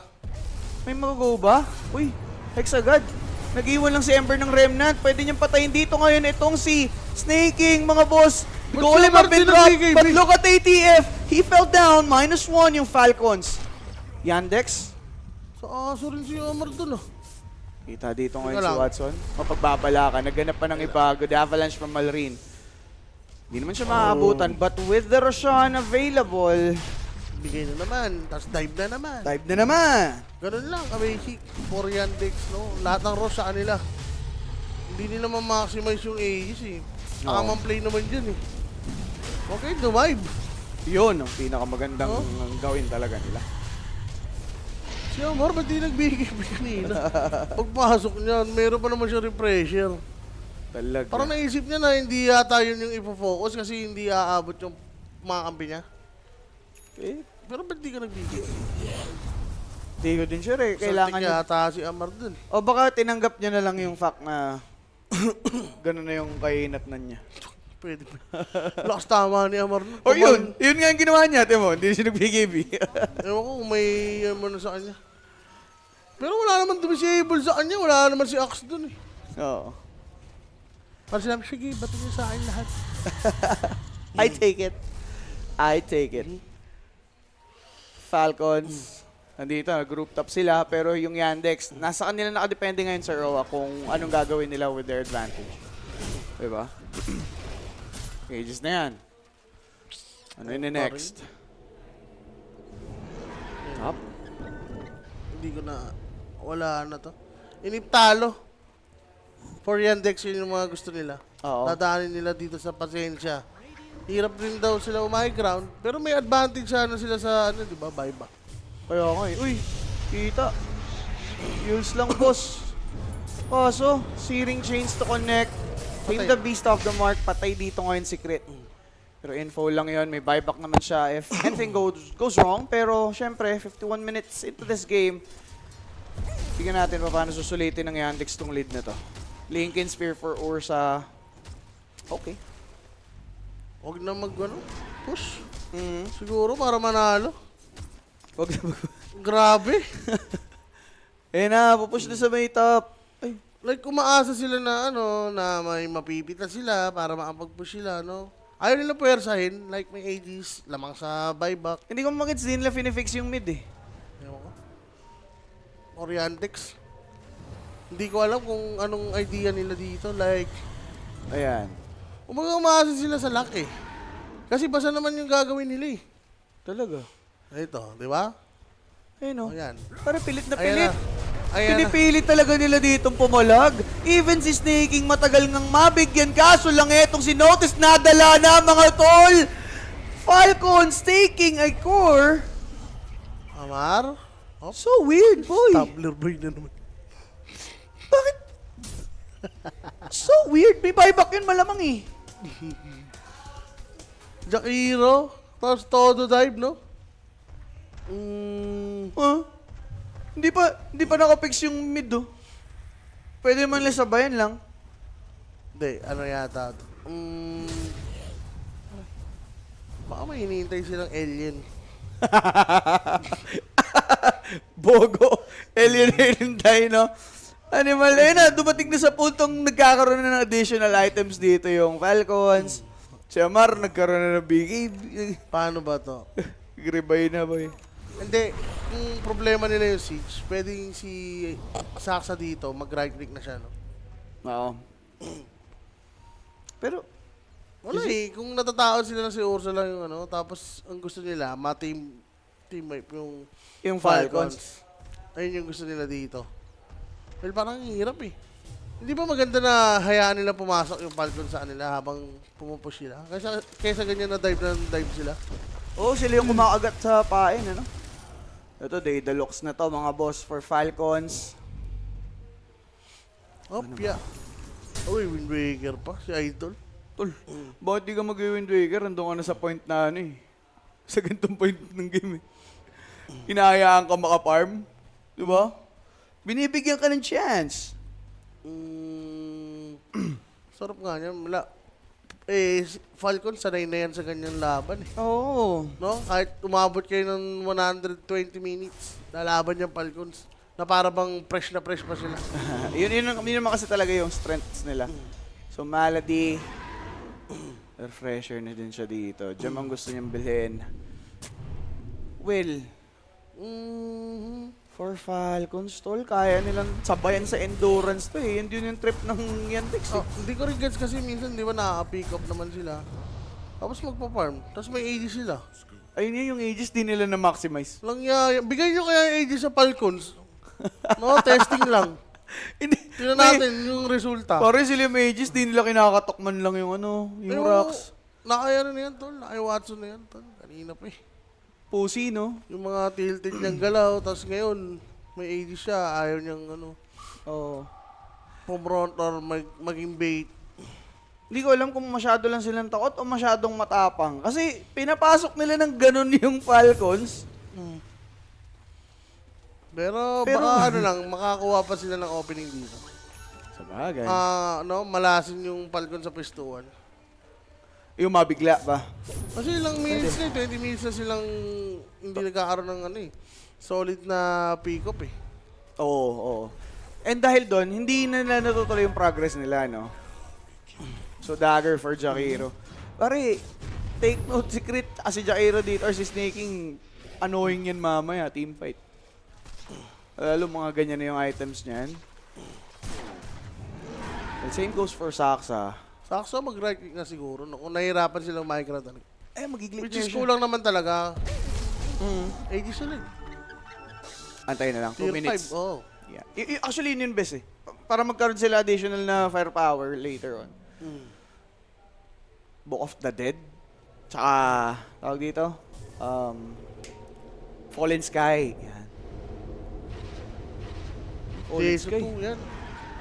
May mag-go ba? Uy, Hex agad. Nag-iwan lang si Ember ng Remnant. Pwede niyang patayin dito ngayon itong si Snake King, mga boss. Ba't Golem si Amar have been din dropped, nagbigay, but Vic? look at ATF. He fell down. -1 yung Falcons. Yandex. Sa aso rin si Amar doon, Kita dito ngayon Teka si lang. Watson. Mapagbabala ka. Nagganap pa ng iba. Good avalanche from Malrin. Hindi naman siya maaabutan. But with the Roshan available, Bigay na naman. Tapos dive na naman. dive na naman. Ganun lang, amazing. For Yandex, no? Lahat ng Ross sa kanila. Hindi nila ma-maximize yung Aegis, eh. Oo. Nakamang play naman dyan, eh. Okay, dumive. Yun ang pinakamagandang Oh. gawin talaga nila. Si Amar, ba't di nagbigay kanina? Pagpasok niya, meron pa naman siya refresher. Talaga. Parang naisip niya na hindi yata yun yung ipo-focus kasi hindi aabot yung mga kampi niya. Eh, Pero ba't di ka nagbigay? di ko din sure eh. Kailangan niya niya. yata si Amar dun. O baka tinanggap niya na lang yung fact na gano'n na yung kainatnan niya. Pwede pa. Lakas tama ni Amar nun. O yun nga yung ginawa niya, Timo. Hindi siya nagbigay. Ewan ko kung may ano sa kanya. Pero wala naman disable sa kanya. Wala naman si Axe dun eh. Oo. Parang sinabi, sige, bato niyo sa akin lahat. I take it. I take it. Falcons. Nandito, group top sila. Pero yung Yandex, nasa kanila nakadepende ngayon sa Roa kung anong gagawin nila with their advantage. Diba? Ages na yan. Ano yun yung next? Top? Hindi ko na, wala na to. Iniptalo. For Yandex, yun yung mga gusto nila. Oo. Dadaanin nila dito sa pasensya. Hirap rin daw sila high ground. Pero may advantage sana sila sa, ano, di ba, buyback. Kaya nga eh. Uy, kita. Yules lang, boss. Kaso, searing chains to connect. Tame Patay. the beast off the mark. Patay dito ngayon si Crit. Pero info lang yon, may buyback naman siya if anything goes wrong. Pero syempre, 51 minutes into this game, tingnan natin pa paano susulitin ng Yandex tong lead na to. Lincoln Spear for Ursa. Okay. Huwag na ano, push. Mm. Siguro para manalo. Wag na Grabe. Eh na, pupush na sa may top. Ay, Like, umaasa sila na, ano, na may mapipita sila para makapag-push sila, no? Ayaw nila puwersahin. Like, may ADs, lamang sa buyback. hindi ko magets din nila finifix yung mid eh. Ewan ko. Oriantex. Hindi ko alam kung anong idea nila dito. Like, Ayan. umaasa sila sa luck eh. Kasi basta naman yung gagawin nila eh. Talaga. Ito, di ba? Ayun o. O yan. Para pilit na Ayan pilit. na. Ayan na. Pinipilit talaga nila ditong pumalag. Even si Snaking matagal ngang mabigyan. Kaso lang etong si Notice nadala na mga tol. Falcon staking ay core. Amar? Oh, So weird, boy. Tabler boy na naman. Bakit? So weird. May buyback yun malamang eh. Jakiro. Tapos todo dive, no? Huh? Hindi pa nakapix yung mid oh. Pwede man lang sabayan lang. Hindi, ano yata ito? Baka may hinihintay silang alien. Bogo. Alien tayo, no? Animal. Eh na, dumating na sa puntong nagkakaroon na ng additional items dito yung Falcons. Si Amar, nagkaroon na ng big. Paano ba to? Gribay na, boy. Hindi, kung problema nila yung siege, pwedeng si Saksa dito, mag-right click na siya, no? Oo. Pero, Wala eh, kung natatao sila na si Ursa lang yung ano, tapos ang gusto nila, ma-team wipe yung Falcons. Ayun yung gusto nila dito. Well, parang hirap eh. Hindi ba maganda na hayaan nila pumasok yung Falcons sa kanila habang pumupush sila? Kaysa ganyan na dive sila. Oo, sila yung kumakagat sa pain, ano? Ito, Daedalus na to, mga boss for Falcons. Opya. Uy, Wind Waker pa, si Idol. Tol, bakit di ka mag-Wind Waker? Nandun ka na sa point na ano eh. Sa ganitong point ng game eh. Hinahayaan ka makaparm. Di ba? Binibigyan ka ng chance. Sarap nga niya. Falcon, sanay na yan sa ganyang laban eh. Oo. No? Kahit umabot kayo ng 120 minutes, lalaban yung Falcons. Na para bang fresh na fresh pa sila. yun naman kasi talaga yung strengths nila. So, Malady, refresher na din siya dito. Diyan ang gusto niyang bilhin. Will, for Falcons, tol, kaya nilang sabayan sa endurance to eh. Yun yung trip ng Yandex eh. Oh, hindi ko rin gets kasi minsan, di ba, nakaka-pick up naman sila. Tapos magpa-farm. Tapos may AD sila. Ayun yun yung ages, di nila na-maximize. Bigay nyo kaya yung AD sa Falcons. No, testing lang. Hindi. Tingnan natin yung resulta. Parang sila yung ages, di nila kinakatok man lang yung ano, yung rocks. Nakaya na yan, tol. Nakaya Watson na yan, tol. Kanina pa eh. Pussy, no? Yung mga tilted niyang galaw, tapos ngayon, may AD siya, ayaw niyang ano, Oo. pumront or maging bait. Hindi ko alam kung masyado lang silang takot o masyadong matapang. Kasi pinapasok nila ng ganun yung Falcons. Pero Pero- baka ano lang, makakuha pa sila ng opening dito. Sa bagay. Malasin yung Falcon sa pwestuhan. Yung mabigla ba? Kasi ilang minutes na, 20 minutes na silang hindi nagkakaroon ng solid na pick-up eh. Oo, oo. And dahil doon, hindi na natutuloy yung progress nila, no? So, dagger for Jakiro. Pare, take note, si Jakiro dito or si Snaking, annoying yan mamaya, team fight. Lalo mga ganyan na yung items niyan. And same goes for Saksa. Sakso mag-right click na siguro. No? Kung nahihirapan silang micro talaga. Mag-glitch Which na is siya. kulang naman talaga. Mm. 80 sila eh. Antayin na lang, 2 Tier minutes. 5, oh. Yeah. Actually, yun yung best eh. Para magkaroon sila additional na firepower later on. Book of the Dead. Tsaka, tawag dito, Fallen Sky. Yan. Fallen Deso Sky. 2 yan.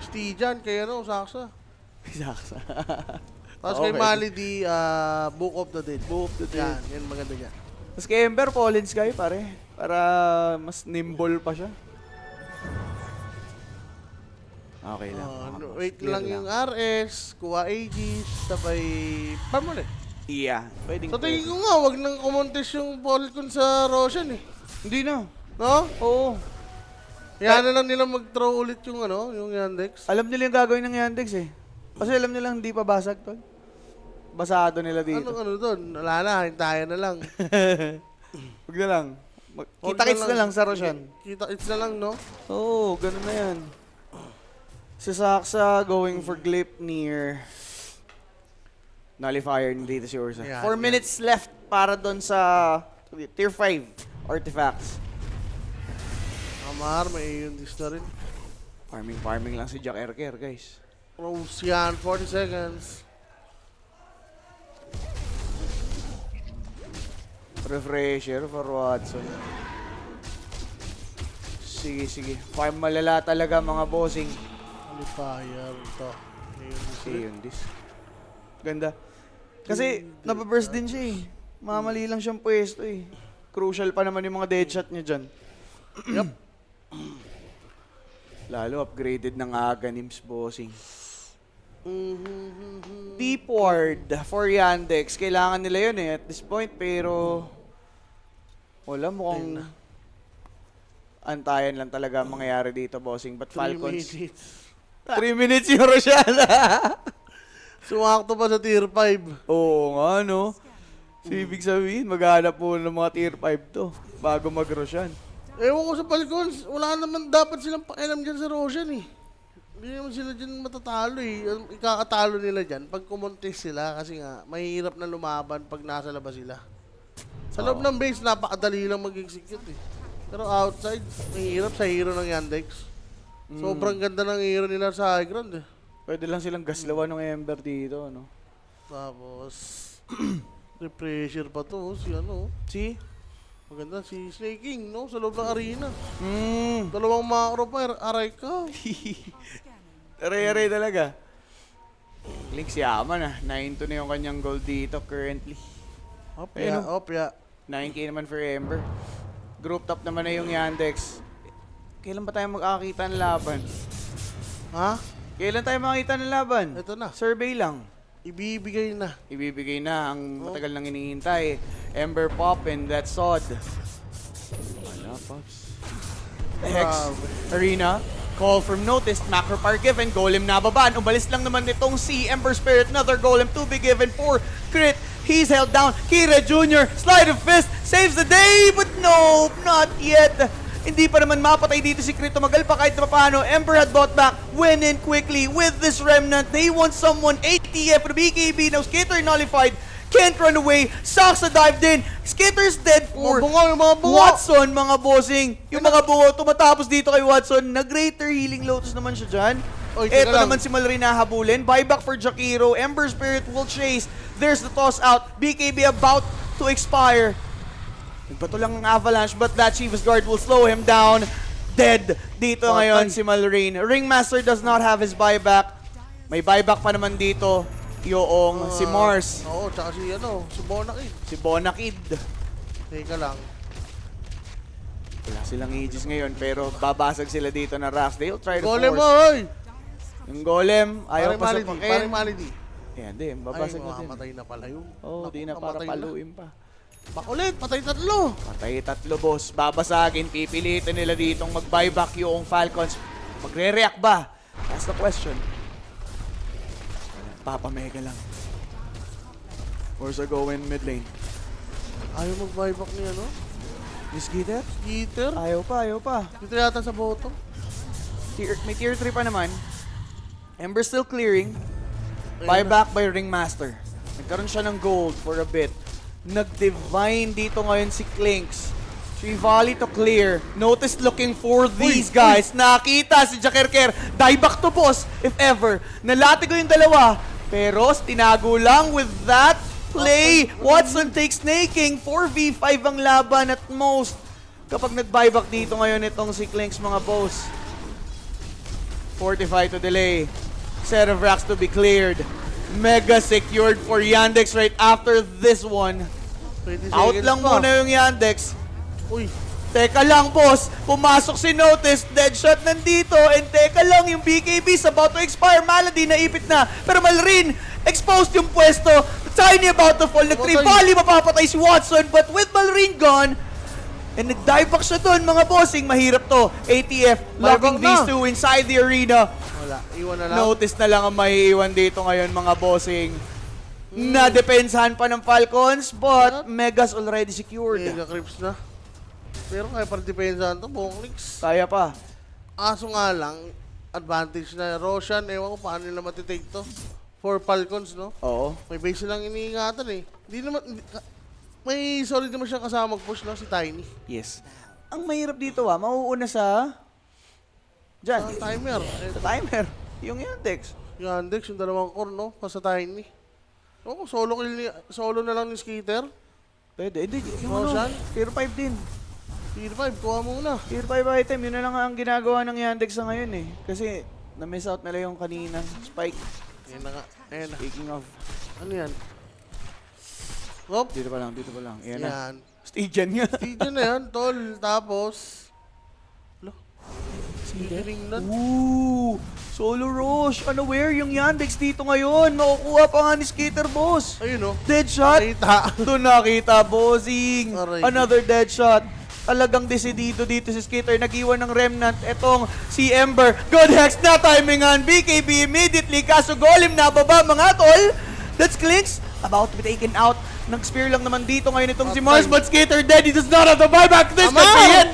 Stijan, kay Saksa. Saksa. Tapos Okay. kay Malady, Book of the Dead. Book of the Dead. Yan maganda yan. Tapos kay Ember, Fallen Sky pare. Para mas nimble pa siya. Okay lang. mga boss. Wait Clear lang yung RS, kuha Aegis, sabay farm ulit. Yeah. Pwedeng So tingin ko nga, wag nang kumontes yung Falcon sa Roshan eh. Hindi na. No? Oo. Kaya na lang nila mag-throw ulit yung yung Yandex. Alam nila yung gagawin ng Yandex eh. Kasi alam nila hindi pa basag tol. Basado nila dito. Ano doon? Wala na, hintayan na lang. Huwag na lang. Huwag Kita-kits na lang sa Roshan. Kita-kits na lang, no? Oo, ganun na yan. Si Saksa going for Gleipnir. Nullifier dito si Ursa. Yan, 4 yan. minutes left para doon sa Tier 5 artifacts. Amar, may yun dis na rin. Farming lang si Jack Erker, guys. Rose yan, 40 seconds. Refresher for Watson. Sige, sige. Farm malala talaga mga bossing. Fire to. May yun dis Okay, rin. yun this. Ganda. Kasi napaburst din siya eh. Mamali lang siyang pwesto eh. Crucial pa naman yung mga deadshot niya dyan. Yup. Lalo upgraded ng aga Nims bossing. Deep ward for Yandex. Kailangan nila yun eh at this point pero wala mukhang antayan lang talaga ang mangyayari dito bossing. But 3 Falcons, minutes. 3 minutes yung Roshan. Sumakto pa sa tier 5. Oo nga no. So, ibig sabihin, maghanap po ng mga tier 5 to bago mag-Roshan. Ewan ko sa Falcons, wala naman dapat silang pakialam dyan sa Roshan eh. Hindi naman sila dyan matatalo eh. Ang ikakatalo nila dyan pag kumontes sila kasi nga mahirap na lumaban pag nasa labas sila. Sa loob ng base, napakadali lang mag-execute eh. Pero outside, mahirap sa hero ng Yandex. Sobrang ganda ng hero nila sa high ground eh. Pwede lang silang gaslawan ng Ember dito, no? Tapos, pressure pa to, si See? maganda si Snaking, no? Sa loob ng arena. Mm. Dalawang macro pa, aray ka. Aray-aray talaga. Link si Ama na. 9-2 na yung kanyang goal dito currently. Opya, opya. 9k naman for Ember. Group top naman na yung Yandex. Kailan ba tayo magkakita ng laban? Ha? Kailan tayo makakita ng laban? Ito na. Survey lang. Ibibigay na. Ibibigay na ang matagal nang hinihintay. Ember Pop and that Sod. Wala, Pops. Hex Arena. Call from notice. Macro Power given. Golem nababaan. Umalis lang naman nitong si Ember Spirit. Another Golem to be given for Crit. He's held down. Kira Jr. Slide of fist. Saves the day. But no, not yet. Hindi pa naman mapatay dito si Crit. Tumagal pa kahit na paano. Ember had bought back. Went in quickly with this remnant. They want someone. ATF for the BKB. Now Skitter nullified. Can't run away. Saksa dived in. Skitter's dead for Mga bunga, yung mga bunga. Watson, mga bossing. Yung mga bungo, tumatapos dito kay Watson. Nag-greater healing lotus naman siya dyan. Oy, teka Ito lang. naman si Mallory nahabulin. Buyback for Jakiro. Ember Spirit will chase. There's the toss out. BKB about to expire. Nagbato lang ng Avalanche but that Chivas Guard will slow him down. Dead dito ngayon si Mallory. Ringmaster does not have his buyback. May buyback pa naman dito. yung si Mars. Oo, tsaka si Bonakid. Si Bonakid. Teka lang. Wala silang Aegis ngayon, pero babasag sila dito na Rax. They'll try to Golem mo, force. oy! Yung Golem, ayaw pa sa pakin. Paring Malady. Ayan, di, Ay, babasag na din. mamamatay na pala yun. Oh, Naku, di na para namatay paluin pa. Bak ulit, patay tatlo. Patay tatlo, boss. Babasagin, pipilitin nila ditong mag-buyback yung Falcons. Magre-react ba? That's the question. Papamega lang. Forza going mid lane. Ayaw mag-buyback ni Miss Gitter? Heater. Ayaw pa. Dito yata sa bottom. May tier 3 pa naman. Ember still clearing. Ayun Buyback by Ringmaster. Nagkaroon siya ng gold for a bit. Nag-divine dito ngayon si Clinks. Trivali to clear. Notice looking for these guys. Nakita si Jakerker. Die back to boss, if ever. Nalatigo yung dalawa. Pero tinago lang with that play. Watson takes snaking. 4v5 ang laban at most. Kapag nag-buyback dito ngayon itong si Clinks, mga boss. Fortify to delay. Set of racks to be cleared. Mega secured for Yandex right after this one. 20 Out seconds lang pa. muna yung Yandex. Uy, Teka lang, boss. Pumasok si Notice. Deadshot nandito. And teka lang, yung BKB is about to expire. Malady, naipit na. Pero Malrin, exposed yung pwesto. Tiny about to fall. Nag-Trivali, mapapatay si Watson. But with Malrin gone, and nag-dive back siya doon, mga bossing. Mahirap to. ATF, locking Buyback na. these two inside the arena. wala. Iwan na lang. Notice na lang ang maiiwan dito ngayon, mga bossing. Na-depensahan pa ng Falcons, but Megas already secured. Mega creeps na. Pero kaya para depensahan to, Bonklings. Kaya pa. Aso nga lang, advantage na Roshan. Ewan ko paano nila matitake to. For Falcons, no? Oo. May base lang iniingatan eh. May solid naman siya kasama mag-push, no? Si Tiny. Yes. Ang mahirap dito mauuna sa... Diyan. Timer. Sa timer. Yung Yandex. Yandex, yung dalawang core, no? Pa sa Tiny. Oo, solo na lang ni Skater. Pwede. Hindi. Yung Roshan? Tier 5 din. Tier 5, kuha muna. Tier 5 item. Yun na lang ang ginagawa ng Yandex sa ngayon eh. Kasi na-miss out nila yung kanina. Spike. Ayan na nga. Ayan na. Speaking of. Ano yan? Hop. Dito pa lang. Ayan na. Yan. Stygian nga. Tignan na yan, tol. Tapos... Lo. Tignan na. Ooh! Solo Rush. Unaware yung Yandex dito ngayon. Makukuha pa nga ni Skater, boss. Ayun, no? Deadshot. Nakita. Doon nakita, bossing. Aray. Another deadshot. Talagang desidido dito si Skater. Nag-iwan ng remnant. Etong si Ember. Good hex na timingan. BKB immediately. Kaso Golem na baba, mga tol. That's Clinks. About to be taken out. Nag-spear lang naman dito ngayon itong si Mars. But Skater dead. He does not have the buyback. This could be it.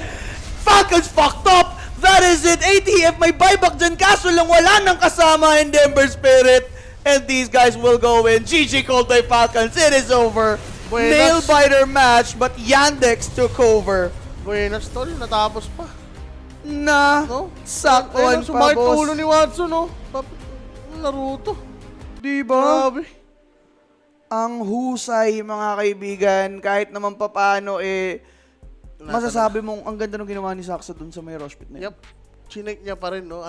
Falcons fucked up. That is it. ATF may buyback dyan. Kaso lang wala nang kasama in Ember Spirit. And these guys will go in. GG called by Falcons. It is over. Buenas. Nail-biter match, but Yandex took over. Buenas, tol. Natapos pa. Na, No? sakon pa, sumakit boss. ulo ni Watson, no? Naruto. Diba? Grabe. Ang husay, mga kaibigan, kahit naman papaano, masasabi mong ang ganda ng ginawa ni Saksa dun sa may rush pit na yun. Yep. Chinek niya pa rin, no?